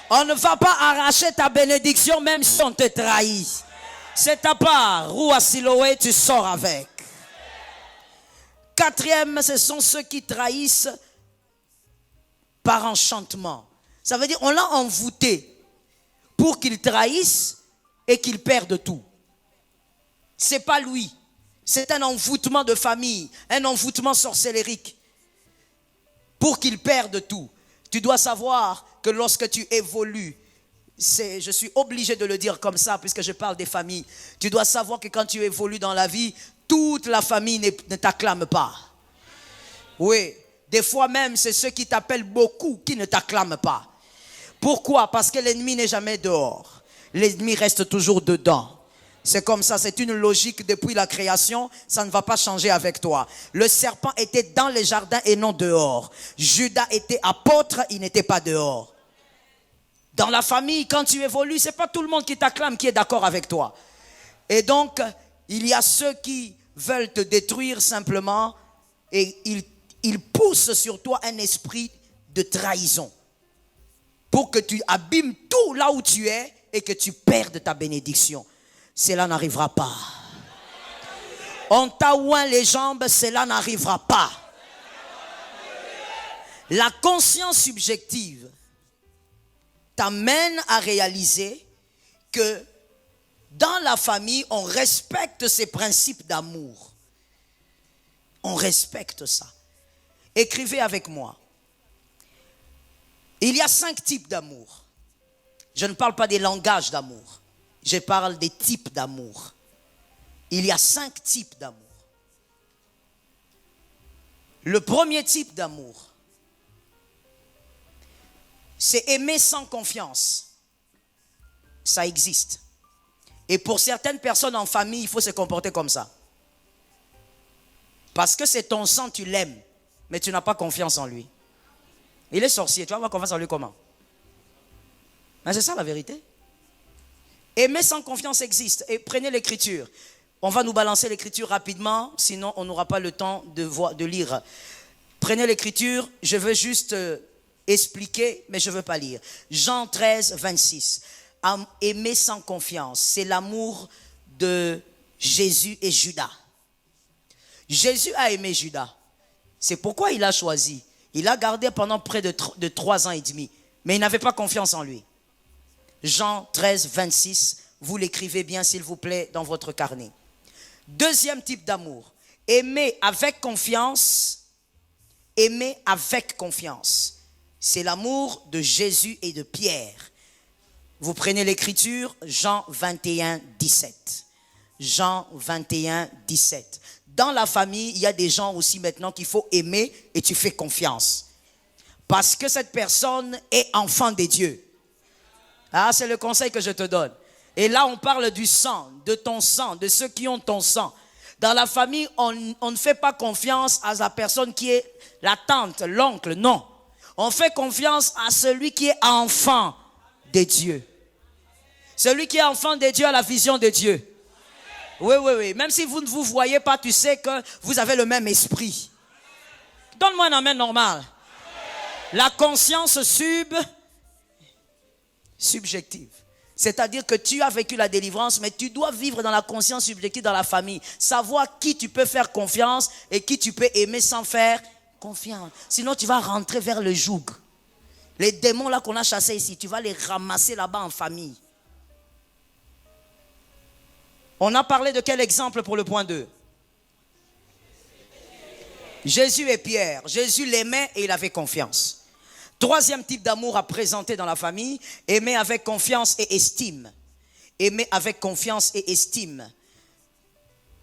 On ne va pas arracher ta bénédiction même si on te trahit. C'est ta part. Roue à Siloé, tu sors avec. Quatrième, ce sont ceux qui trahissent par enchantement. Ça veut dire on l'a envoûté pour qu'il trahisse et qu'il perde tout. C'est pas lui. C'est un envoûtement de famille, un envoûtement sorcellérique pour qu'il perde tout. Tu dois savoir que lorsque tu évolues, je suis obligé de le dire comme ça puisque je parle des familles. Tu dois savoir que quand tu évolues dans la vie, toute la famille ne t'acclame pas. Oui, des fois même, c'est ceux qui t'appellent beaucoup qui ne t'acclament pas. Pourquoi? Parce que l'ennemi n'est jamais dehors. L'ennemi reste toujours dedans. C'est comme ça, c'est une logique depuis la création, ça ne va pas changer avec toi. Le serpent était dans les jardins et non dehors. Judas était apôtre, il n'était pas dehors. Dans la famille, quand tu évolues, c'est pas tout le monde qui t'acclame, qui est d'accord avec toi. Et donc, il y a ceux qui veulent te détruire simplement et ils poussent sur toi un esprit de trahison pour que tu abîmes tout là où tu es et que tu perdes ta bénédiction. Cela n'arrivera pas. On t'a oint les jambes, cela n'arrivera pas. La conscience subjective t'amène à réaliser que dans la famille, on respecte ces principes d'amour. On respecte ça. Écrivez avec moi. Il y a 5 types d'amour. Je ne parle pas des langages d'amour. Je parle des types d'amour. Il y a 5 types d'amour. Le premier type d'amour, c'est aimer sans confiance. Ça existe. Et pour certaines personnes en famille, il faut se comporter comme ça. Parce que c'est ton sang, tu l'aimes, mais tu n'as pas confiance en lui. Il est sorcier, tu vas avoir confiance en lui comment? Mais c'est ça la vérité. Aimer sans confiance existe. Et prenez l'écriture. On va nous balancer l'écriture rapidement, sinon on n'aura pas le temps de lire. Prenez l'écriture, je veux juste expliquer, mais je ne veux pas lire. Jean 13, 26. Aimer sans confiance, c'est l'amour de Jésus et Judas. Jésus a aimé Judas. C'est pourquoi il a choisi. Il a gardé pendant près de 3 ans et demi. Mais il n'avait pas confiance en lui. Jean 13, 26. Vous l'écrivez bien, s'il vous plaît, dans votre carnet. Deuxième type d'amour. Aimer avec confiance. Aimer avec confiance. C'est l'amour de Jésus et de Pierre. Vous prenez l'écriture, Jean 21, 17. Jean 21, 17. Dans la famille, il y a des gens aussi maintenant qu'il faut aimer et tu fais confiance. Parce que cette personne est enfant de Dieu. Ah, c'est le conseil que je te donne. Et là, on parle du sang, de ton sang, de ceux qui ont ton sang. Dans la famille, on ne fait pas confiance à la personne qui est la tante, l'oncle, non. On fait confiance à celui qui est enfant de Dieu. Celui qui est enfant de Dieu a la vision de Dieu. Oui, oui, oui. Même si vous ne vous voyez pas, tu sais que vous avez le même esprit. Donne-moi un amen normal. La conscience subjective. C'est-à-dire que tu as vécu la délivrance, mais tu dois vivre dans la conscience subjective dans la famille. Savoir qui tu peux faire confiance et qui tu peux aimer sans faire confiance. Sinon, tu vas rentrer vers le joug. Les démons là qu'on a chassés ici, tu vas les ramasser là-bas en famille. On a parlé de quel exemple pour le point 2? Jésus et Pierre. Jésus l'aimait et il avait confiance. Troisième type d'amour à présenter dans la famille, aimer avec confiance et estime. Aimer avec confiance et estime.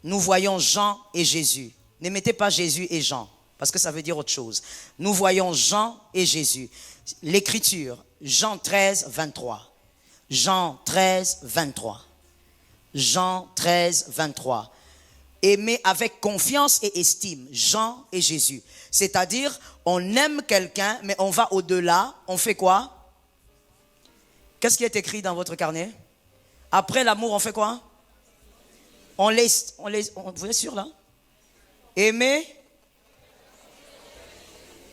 Nous voyons Jean et Jésus. Ne mettez pas Jésus et Jean, parce que ça veut dire autre chose. Nous voyons Jean et Jésus. L'écriture, Jean 13, 23. Jean 13, 23. Jean 13, 23. Aimer avec confiance et estime, Jean et Jésus. C'est-à-dire, on aime quelqu'un, mais on va au-delà. On fait quoi? Qu'est-ce qui est écrit dans votre carnet? Après l'amour, on fait quoi? Vous êtes sûr là? Aimer.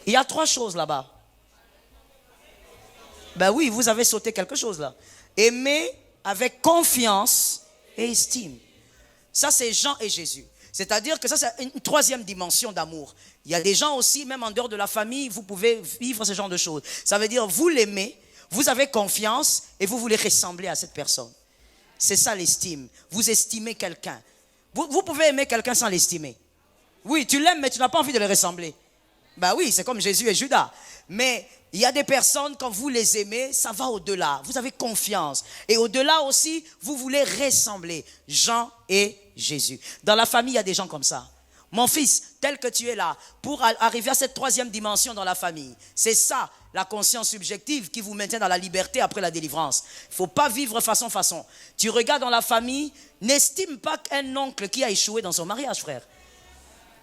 Il y a 3 choses là-bas. Ben oui, vous avez sauté quelque chose là. Aimer avec confiance et estime. Ça, c'est Jean et Jésus. C'est-à-dire que ça, c'est une 3e dimension d'amour. Il y a des gens aussi, même en dehors de la famille, vous pouvez vivre ce genre de choses. Ça veut dire, vous l'aimez, vous avez confiance et vous voulez ressembler à cette personne. C'est ça l'estime. Vous estimez quelqu'un. Vous pouvez aimer quelqu'un sans l'estimer. Oui, tu l'aimes, mais tu n'as pas envie de le ressembler. Ben oui, c'est comme Jésus et Judas. Mais il y a des personnes, quand vous les aimez, ça va au-delà. Vous avez confiance. Et au-delà aussi, vous voulez ressembler. Jean et Jésus. Dans la famille, il y a des gens comme ça. Mon fils, tel que tu es là, pour arriver à cette 3e dimension dans la famille, c'est ça, la conscience subjective qui vous maintient dans la liberté après la délivrance. Il ne faut pas vivre façon. Tu regardes dans la famille, n'estime pas qu'un oncle qui a échoué dans son mariage, frère.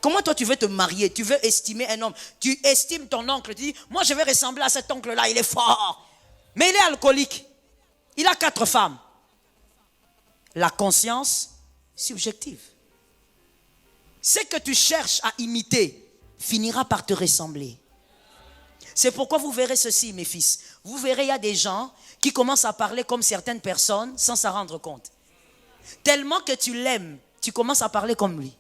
Comment toi tu veux te marier? Tu veux estimer un homme. Tu estimes ton oncle. Tu dis, moi je vais ressembler à cet oncle-là, il est fort. Mais il est alcoolique. Il a 4 femmes. La conscience subjective. Ce que tu cherches à imiter finira par te ressembler. C'est pourquoi vous verrez ceci, mes fils. Vous verrez, il y a des gens qui commencent à parler comme certaines personnes sans s'en rendre compte. Tellement que tu l'aimes, tu commences à parler comme lui.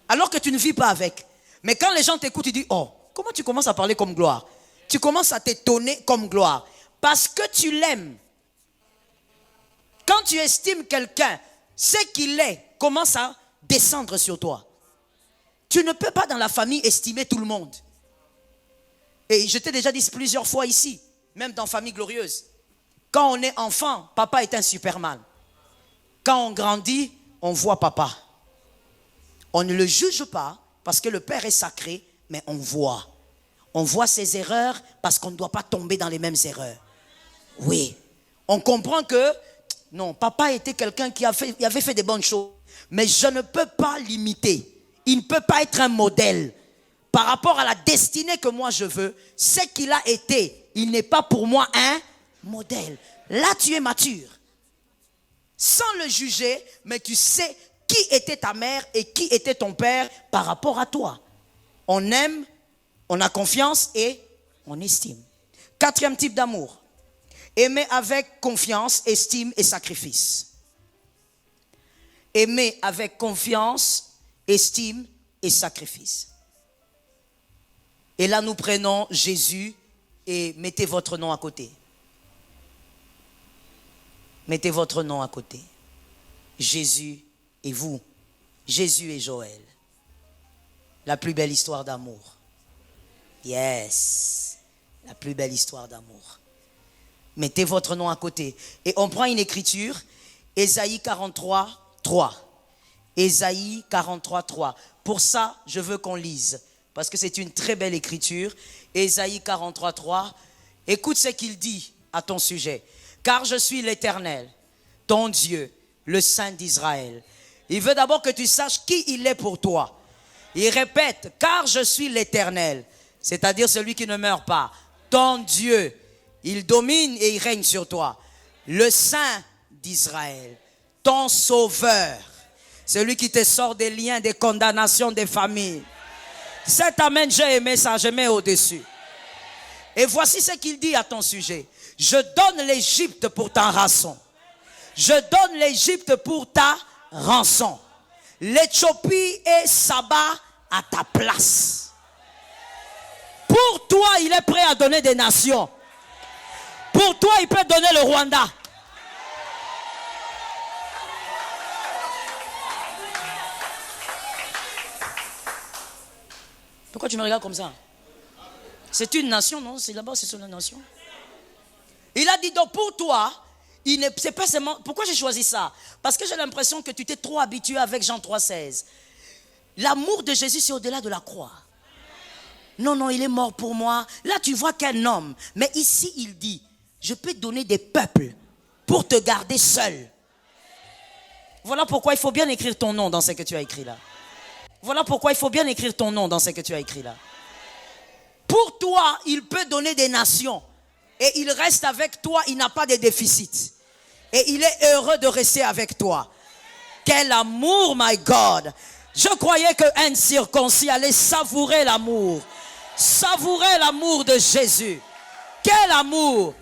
Alors que tu ne vis pas avec. Mais quand les gens t'écoutent, tu dis, oh, comment tu commences à parler comme Gloire? Tu commences à t'étonner comme Gloire. Parce que tu l'aimes. Quand tu estimes quelqu'un, ce qu'il est commence à descendre sur toi. Tu ne peux pas dans la famille estimer tout le monde. Et je t'ai déjà dit plusieurs fois ici, même dans Famille Glorieuse. Quand on est enfant, papa est un Superman. Quand on grandit, on voit papa. On ne le juge pas parce que le Père est sacré, mais on voit. On voit ses erreurs parce qu'on ne doit pas tomber dans les mêmes erreurs. Oui. On comprend que, non, papa était quelqu'un qui avait fait des bonnes choses, mais je ne peux pas l'imiter. Il ne peut pas être un modèle. Par rapport à la destinée que moi je veux, ce qu'il a été, il n'est pas pour moi un modèle. Là, tu es mature. Sans le juger, mais tu sais qui était ta mère et qui était ton père par rapport à toi. On aime, on a confiance et on estime. 4e type d'amour. Aimer avec confiance, estime et sacrifice. Aimer avec confiance, estime et sacrifice. Et là, nous prenons Jésus et mettez votre nom à côté. Mettez votre nom à côté. Jésus et vous. Jésus et Joël. La plus belle histoire d'amour. Yes. La plus belle histoire d'amour. Mettez votre nom à côté. Et on prend une écriture. Ésaïe 43, 3. Ésaïe 43, 3. Pour ça, je veux qu'on lise. Parce que c'est une très belle écriture. Ésaïe 43, 3. Écoute ce qu'il dit à ton sujet. Car je suis l'Éternel, ton Dieu, le Saint d'Israël. Il veut d'abord que tu saches qui il est pour toi. Il répète, car je suis l'Éternel, c'est-à-dire celui qui ne meurt pas. Ton Dieu, il domine et il règne sur toi. Le Saint d'Israël, ton Sauveur, celui qui te sort des liens, des condamnations des familles. Cet amen, j'ai aimé ça, je mets au-dessus. Et voici ce qu'il dit à ton sujet. Je donne l'Égypte pour ta rançon. Je donne l'Égypte pour ta rançon. L'Éthiopie et Saba à ta place. Pour toi, il est prêt à donner des nations. Pour toi, il peut donner le Rwanda. Pourquoi tu me regardes comme ça? C'est une nation, non? C'est là-bas, c'est sur la nation. Il a dit donc pour toi, c'est pas seulement. Pourquoi j'ai choisi ça? Parce que j'ai l'impression que tu t'es trop habitué avec Jean 3,16. L'amour de Jésus, c'est au-delà de la croix. Non, non, il est mort pour moi. Là, tu vois qu'un homme. Mais ici, il dit, je peux te donner des peuples pour te garder seul. Voilà pourquoi il faut bien écrire ton nom dans ce que tu as écrit là. Voilà pourquoi il faut bien écrire ton nom dans ce que tu as écrit là. Pour toi, il peut donner des nations. Et il reste avec toi, il n'a pas de déficit. Et il est heureux de rester avec toi. Quel amour, my God! Je croyais qu'un circoncis allait savourer l'amour. Savourer l'amour de Jésus. Quel amour!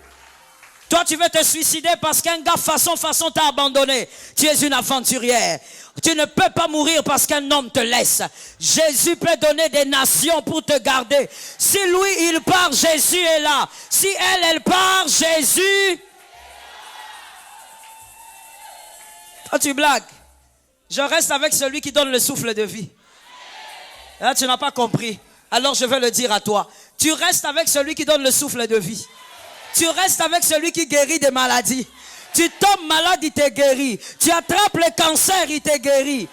Toi, tu veux te suicider parce qu'un gars façon t'a abandonné. Tu es une aventurière. Tu ne peux pas mourir parce qu'un homme te laisse. Jésus peut donner des nations pour te garder. Si lui, il part, Jésus est là. Si elle part, Jésus... Toi, tu blagues. Je reste avec celui qui donne le souffle de vie. Là, tu n'as pas compris. Alors, je vais le dire à toi. Tu restes avec celui qui donne le souffle de vie. Tu restes avec celui qui guérit des maladies. Tu tombes malade, il te guérit. Tu attrapes le cancer, il te guérit.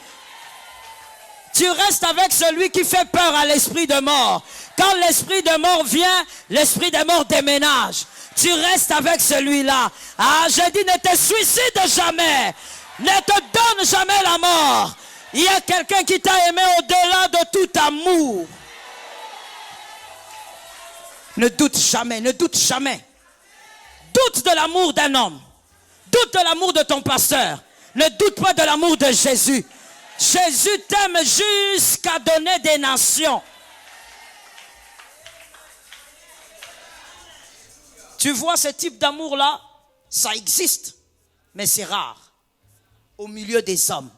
Tu restes avec celui qui fait peur à l'esprit de mort. Quand l'esprit de mort vient, l'esprit de mort déménage. Tu restes avec celui-là. Ah, je dis, ne te suicide jamais. Ne te donne jamais la mort. Il y a quelqu'un qui t'a aimé au-delà de tout amour. Ne doute jamais, ne doute jamais. Doute de l'amour d'un homme. Doute de l'amour de ton pasteur. Ne doute pas de l'amour de Jésus. Jésus t'aime jusqu'à donner des nations. Tu vois ce type d'amour-là, ça existe, mais c'est rare au milieu des hommes.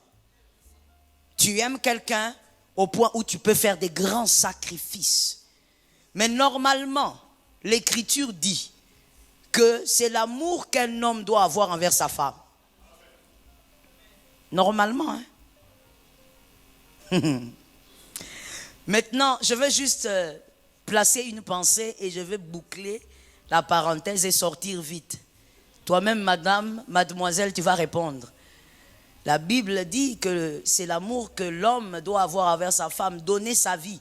Tu aimes quelqu'un au point où tu peux faire des grands sacrifices. Mais normalement, l'Écriture dit que c'est l'amour qu'un homme doit avoir envers sa femme. Normalement, hein? Maintenant, je vais juste placer une pensée et je vais boucler la parenthèse et sortir vite. Toi-même, madame, mademoiselle, tu vas répondre. La Bible dit que c'est l'amour que l'homme doit avoir envers sa femme, donner sa vie.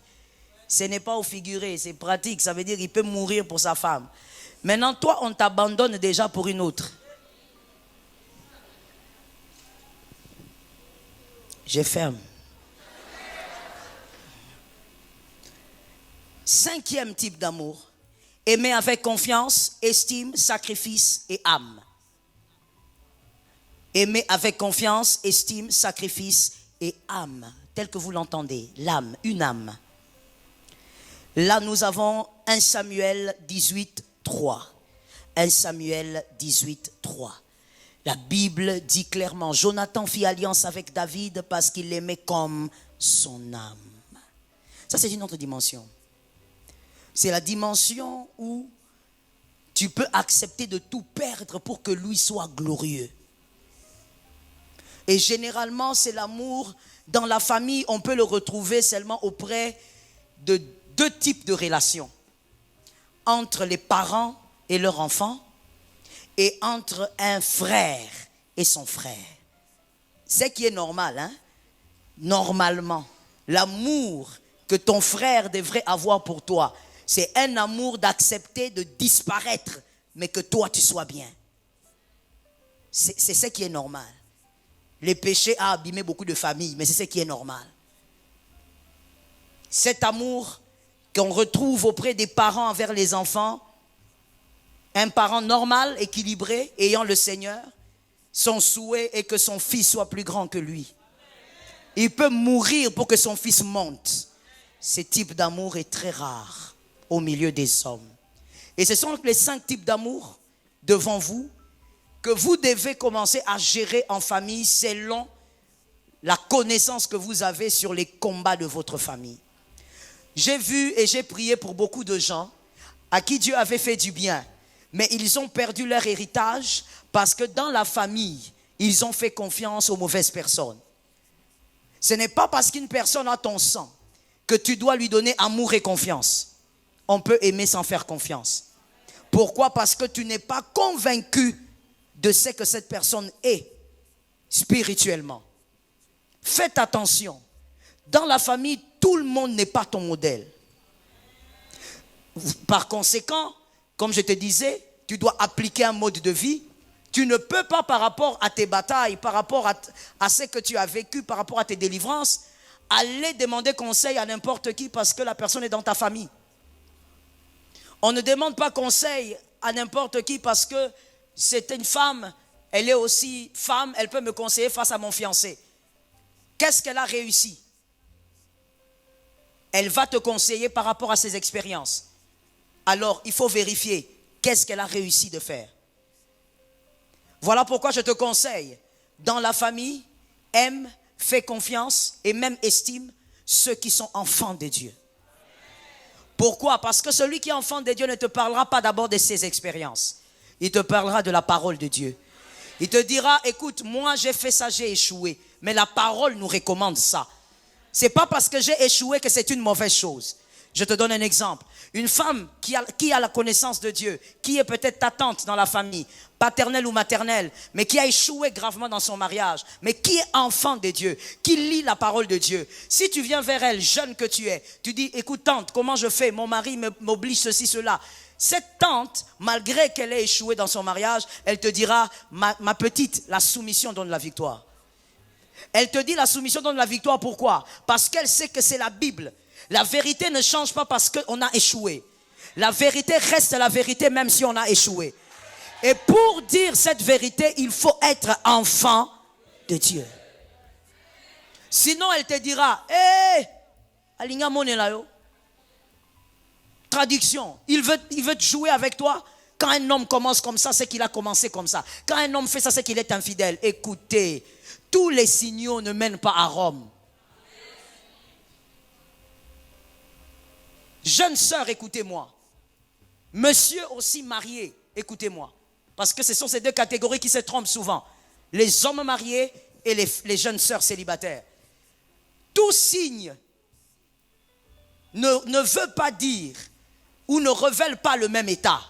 Ce n'est pas au figuré, c'est pratique. Ça veut dire qu'il peut mourir pour sa femme. Maintenant, toi, on t'abandonne déjà pour une autre. Je ferme. 5e type d'amour. Aimer avec confiance, estime, sacrifice et âme. Aimer avec confiance, estime, sacrifice et âme. Tel que vous l'entendez, l'âme, une âme. Là, nous avons 1 Samuel 18, 3. 1 Samuel 18, 3. La Bible dit clairement, Jonathan fit alliance avec David parce qu'il l'aimait comme son âme. Ça, c'est une autre dimension. C'est la dimension où tu peux accepter de tout perdre pour que lui soit glorieux. Et généralement, c'est l'amour. Dans la famille, on peut le retrouver seulement auprès de 2 types de relations. Entre les parents et leur enfant, et entre un frère et son frère. C'est qui est normal, hein? Normalement, l'amour que ton frère devrait avoir pour toi, c'est un amour d'accepter de disparaître, mais que toi tu sois bien. C'est ce qui est normal. Le péché a abîmé beaucoup de familles, mais c'est ce qui est normal. Cet amour qu'on retrouve auprès des parents envers les enfants, un parent normal, équilibré, ayant le Seigneur, son souhait est que son fils soit plus grand que lui. Il peut mourir pour que son fils monte. Ce type d'amour est très rare au milieu des hommes. Et ce sont les 5 types d'amour devant vous que vous devez commencer à gérer en famille selon la connaissance que vous avez sur les combats de votre famille. J'ai vu et j'ai prié pour beaucoup de gens à qui Dieu avait fait du bien, mais ils ont perdu leur héritage parce que dans la famille, ils ont fait confiance aux mauvaises personnes. Ce n'est pas parce qu'une personne a ton sang que tu dois lui donner amour et confiance. on peut aimer sans faire confiance. Pourquoi? Parce que tu n'es pas convaincu de ce que cette personne est spirituellement. Faites attention. Dans la famille, tout le monde n'est pas ton modèle. Par conséquent, comme je te disais, tu dois appliquer un mode de vie. Tu ne peux pas, par rapport à tes batailles, par rapport à ce que tu as vécu, par rapport à tes délivrances, aller demander conseil à n'importe qui parce que la personne est dans ta famille. On ne demande pas conseil à n'importe qui parce que c'est une femme, elle est aussi femme, elle peut me conseiller face à mon fiancé. Qu'est-ce qu'elle a réussi? Elle va te conseiller par rapport à ses expériences. Alors, il faut vérifier qu'est-ce qu'elle a réussi de faire. Voilà pourquoi je te conseille, dans la famille, aime, fais confiance et même estime ceux qui sont enfants de Dieu. Pourquoi? Parce que celui qui est enfant de Dieu ne te parlera pas d'abord de ses expériences. Il te parlera de la parole de Dieu. Il te dira, écoute, moi j'ai fait ça, j'ai échoué. Mais la parole nous recommande ça. C'est pas parce que j'ai échoué que c'est une mauvaise chose. Je te donne un exemple. Une femme qui a la connaissance de Dieu, qui est peut-être ta tante dans la famille, paternelle ou maternelle, mais qui a échoué gravement dans son mariage, mais qui est enfant de Dieu, qui lit la parole de Dieu. Si tu viens vers elle, jeune que tu es, tu dis, écoute tante, comment je fais? Mon mari m'oblige ceci, cela. Cette tante, malgré qu'elle ait échoué dans son mariage, elle te dira, ma petite, la soumission donne la victoire. Elle te dit la soumission donne la victoire, pourquoi? Parce qu'elle sait que c'est la Bible. La vérité ne change pas parce qu'on a échoué. La vérité reste la vérité même si on a échoué. Et pour dire cette vérité, il faut être enfant de Dieu. Sinon, elle te dira, hé, alinga monela yo. Traduction, il veut jouer avec toi. Quand un homme commence comme ça, c'est qu'il a commencé comme ça. Quand un homme fait ça, c'est qu'il est infidèle. Écoutez, tous les signaux ne mènent pas à Rome. Jeune sœur, écoutez-moi. Monsieur aussi marié, écoutez-moi. Parce que ce sont ces deux catégories qui se trompent souvent. Les hommes mariés et les jeunes sœurs célibataires. Tout signe ne veut pas dire ou ne révèle pas le même état.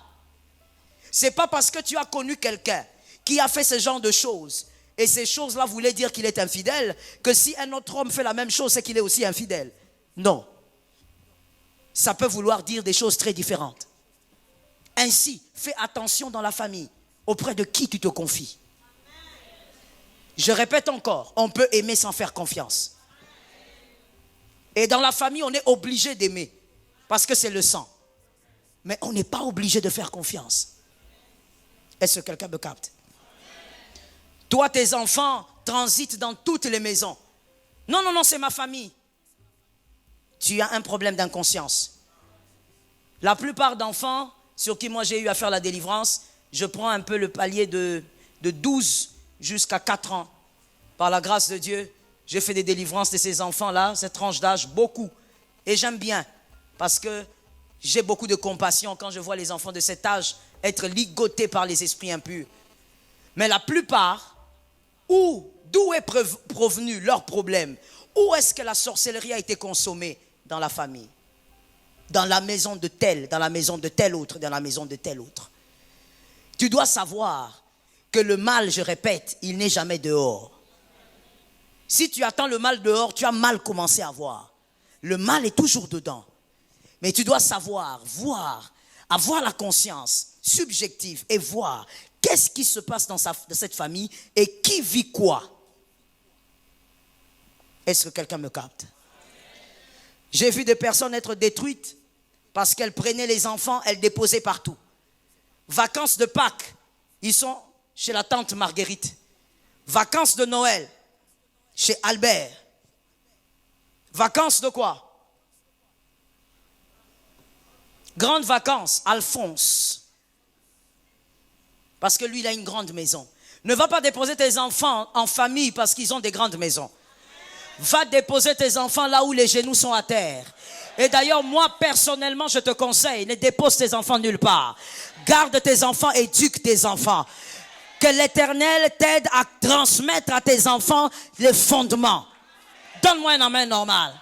C'est pas parce que tu as connu quelqu'un qui a fait ce genre de choses et ces choses-là voulaient dire qu'il est infidèle que si un autre homme fait la même chose, c'est qu'il est aussi infidèle. Non. Ça peut vouloir dire des choses très différentes. Ainsi, fais attention dans la famille, auprès de qui tu te confies. Je répète encore, on peut aimer sans faire confiance. Et dans la famille, on est obligé d'aimer, parce que c'est le sang. Mais on n'est pas obligé de faire confiance. Est-ce que quelqu'un me capte? Toi, tes enfants transitent dans toutes les maisons. Non, c'est ma famille. Tu as un problème d'inconscience. La plupart d'enfants sur qui moi j'ai eu à faire la délivrance, je prends un peu le palier de 12 jusqu'à 4 ans. Par la grâce de Dieu, j'ai fait des délivrances de ces enfants-là, cette tranche d'âge, beaucoup. Et j'aime bien, parce que j'ai beaucoup de compassion quand je vois les enfants de cet âge être ligotés par les esprits impurs. Mais la plupart, d'où est provenu leur problème? Où est-ce que la sorcellerie a été consommée? Dans la famille, dans la maison de tel, dans la maison de tel autre, dans la maison de tel autre. Tu dois savoir que le mal, je répète, il n'est jamais dehors. Si tu attends le mal dehors, tu as mal commencé à voir. Le mal est toujours dedans. Mais tu dois savoir, voir, avoir la conscience subjective et voir qu'est-ce qui se passe dans cette famille et qui vit quoi. Est-ce que quelqu'un me capte? J'ai vu des personnes être détruites parce qu'elles prenaient les enfants, elles déposaient partout. Vacances de Pâques, ils sont chez la tante Marguerite. Vacances de Noël, chez Albert. Vacances de quoi? Grandes vacances, Alphonse. Parce que lui, il a une grande maison. Ne va pas déposer tes enfants en famille parce qu'ils ont des grandes maisons. Va déposer tes enfants là où les genoux sont à terre. Et d'ailleurs, moi, personnellement, je te conseille, ne dépose tes enfants nulle part. Garde tes enfants, éduque tes enfants. Que l'Éternel t'aide à transmettre à tes enfants les fondements. Donne-moi un amen normal.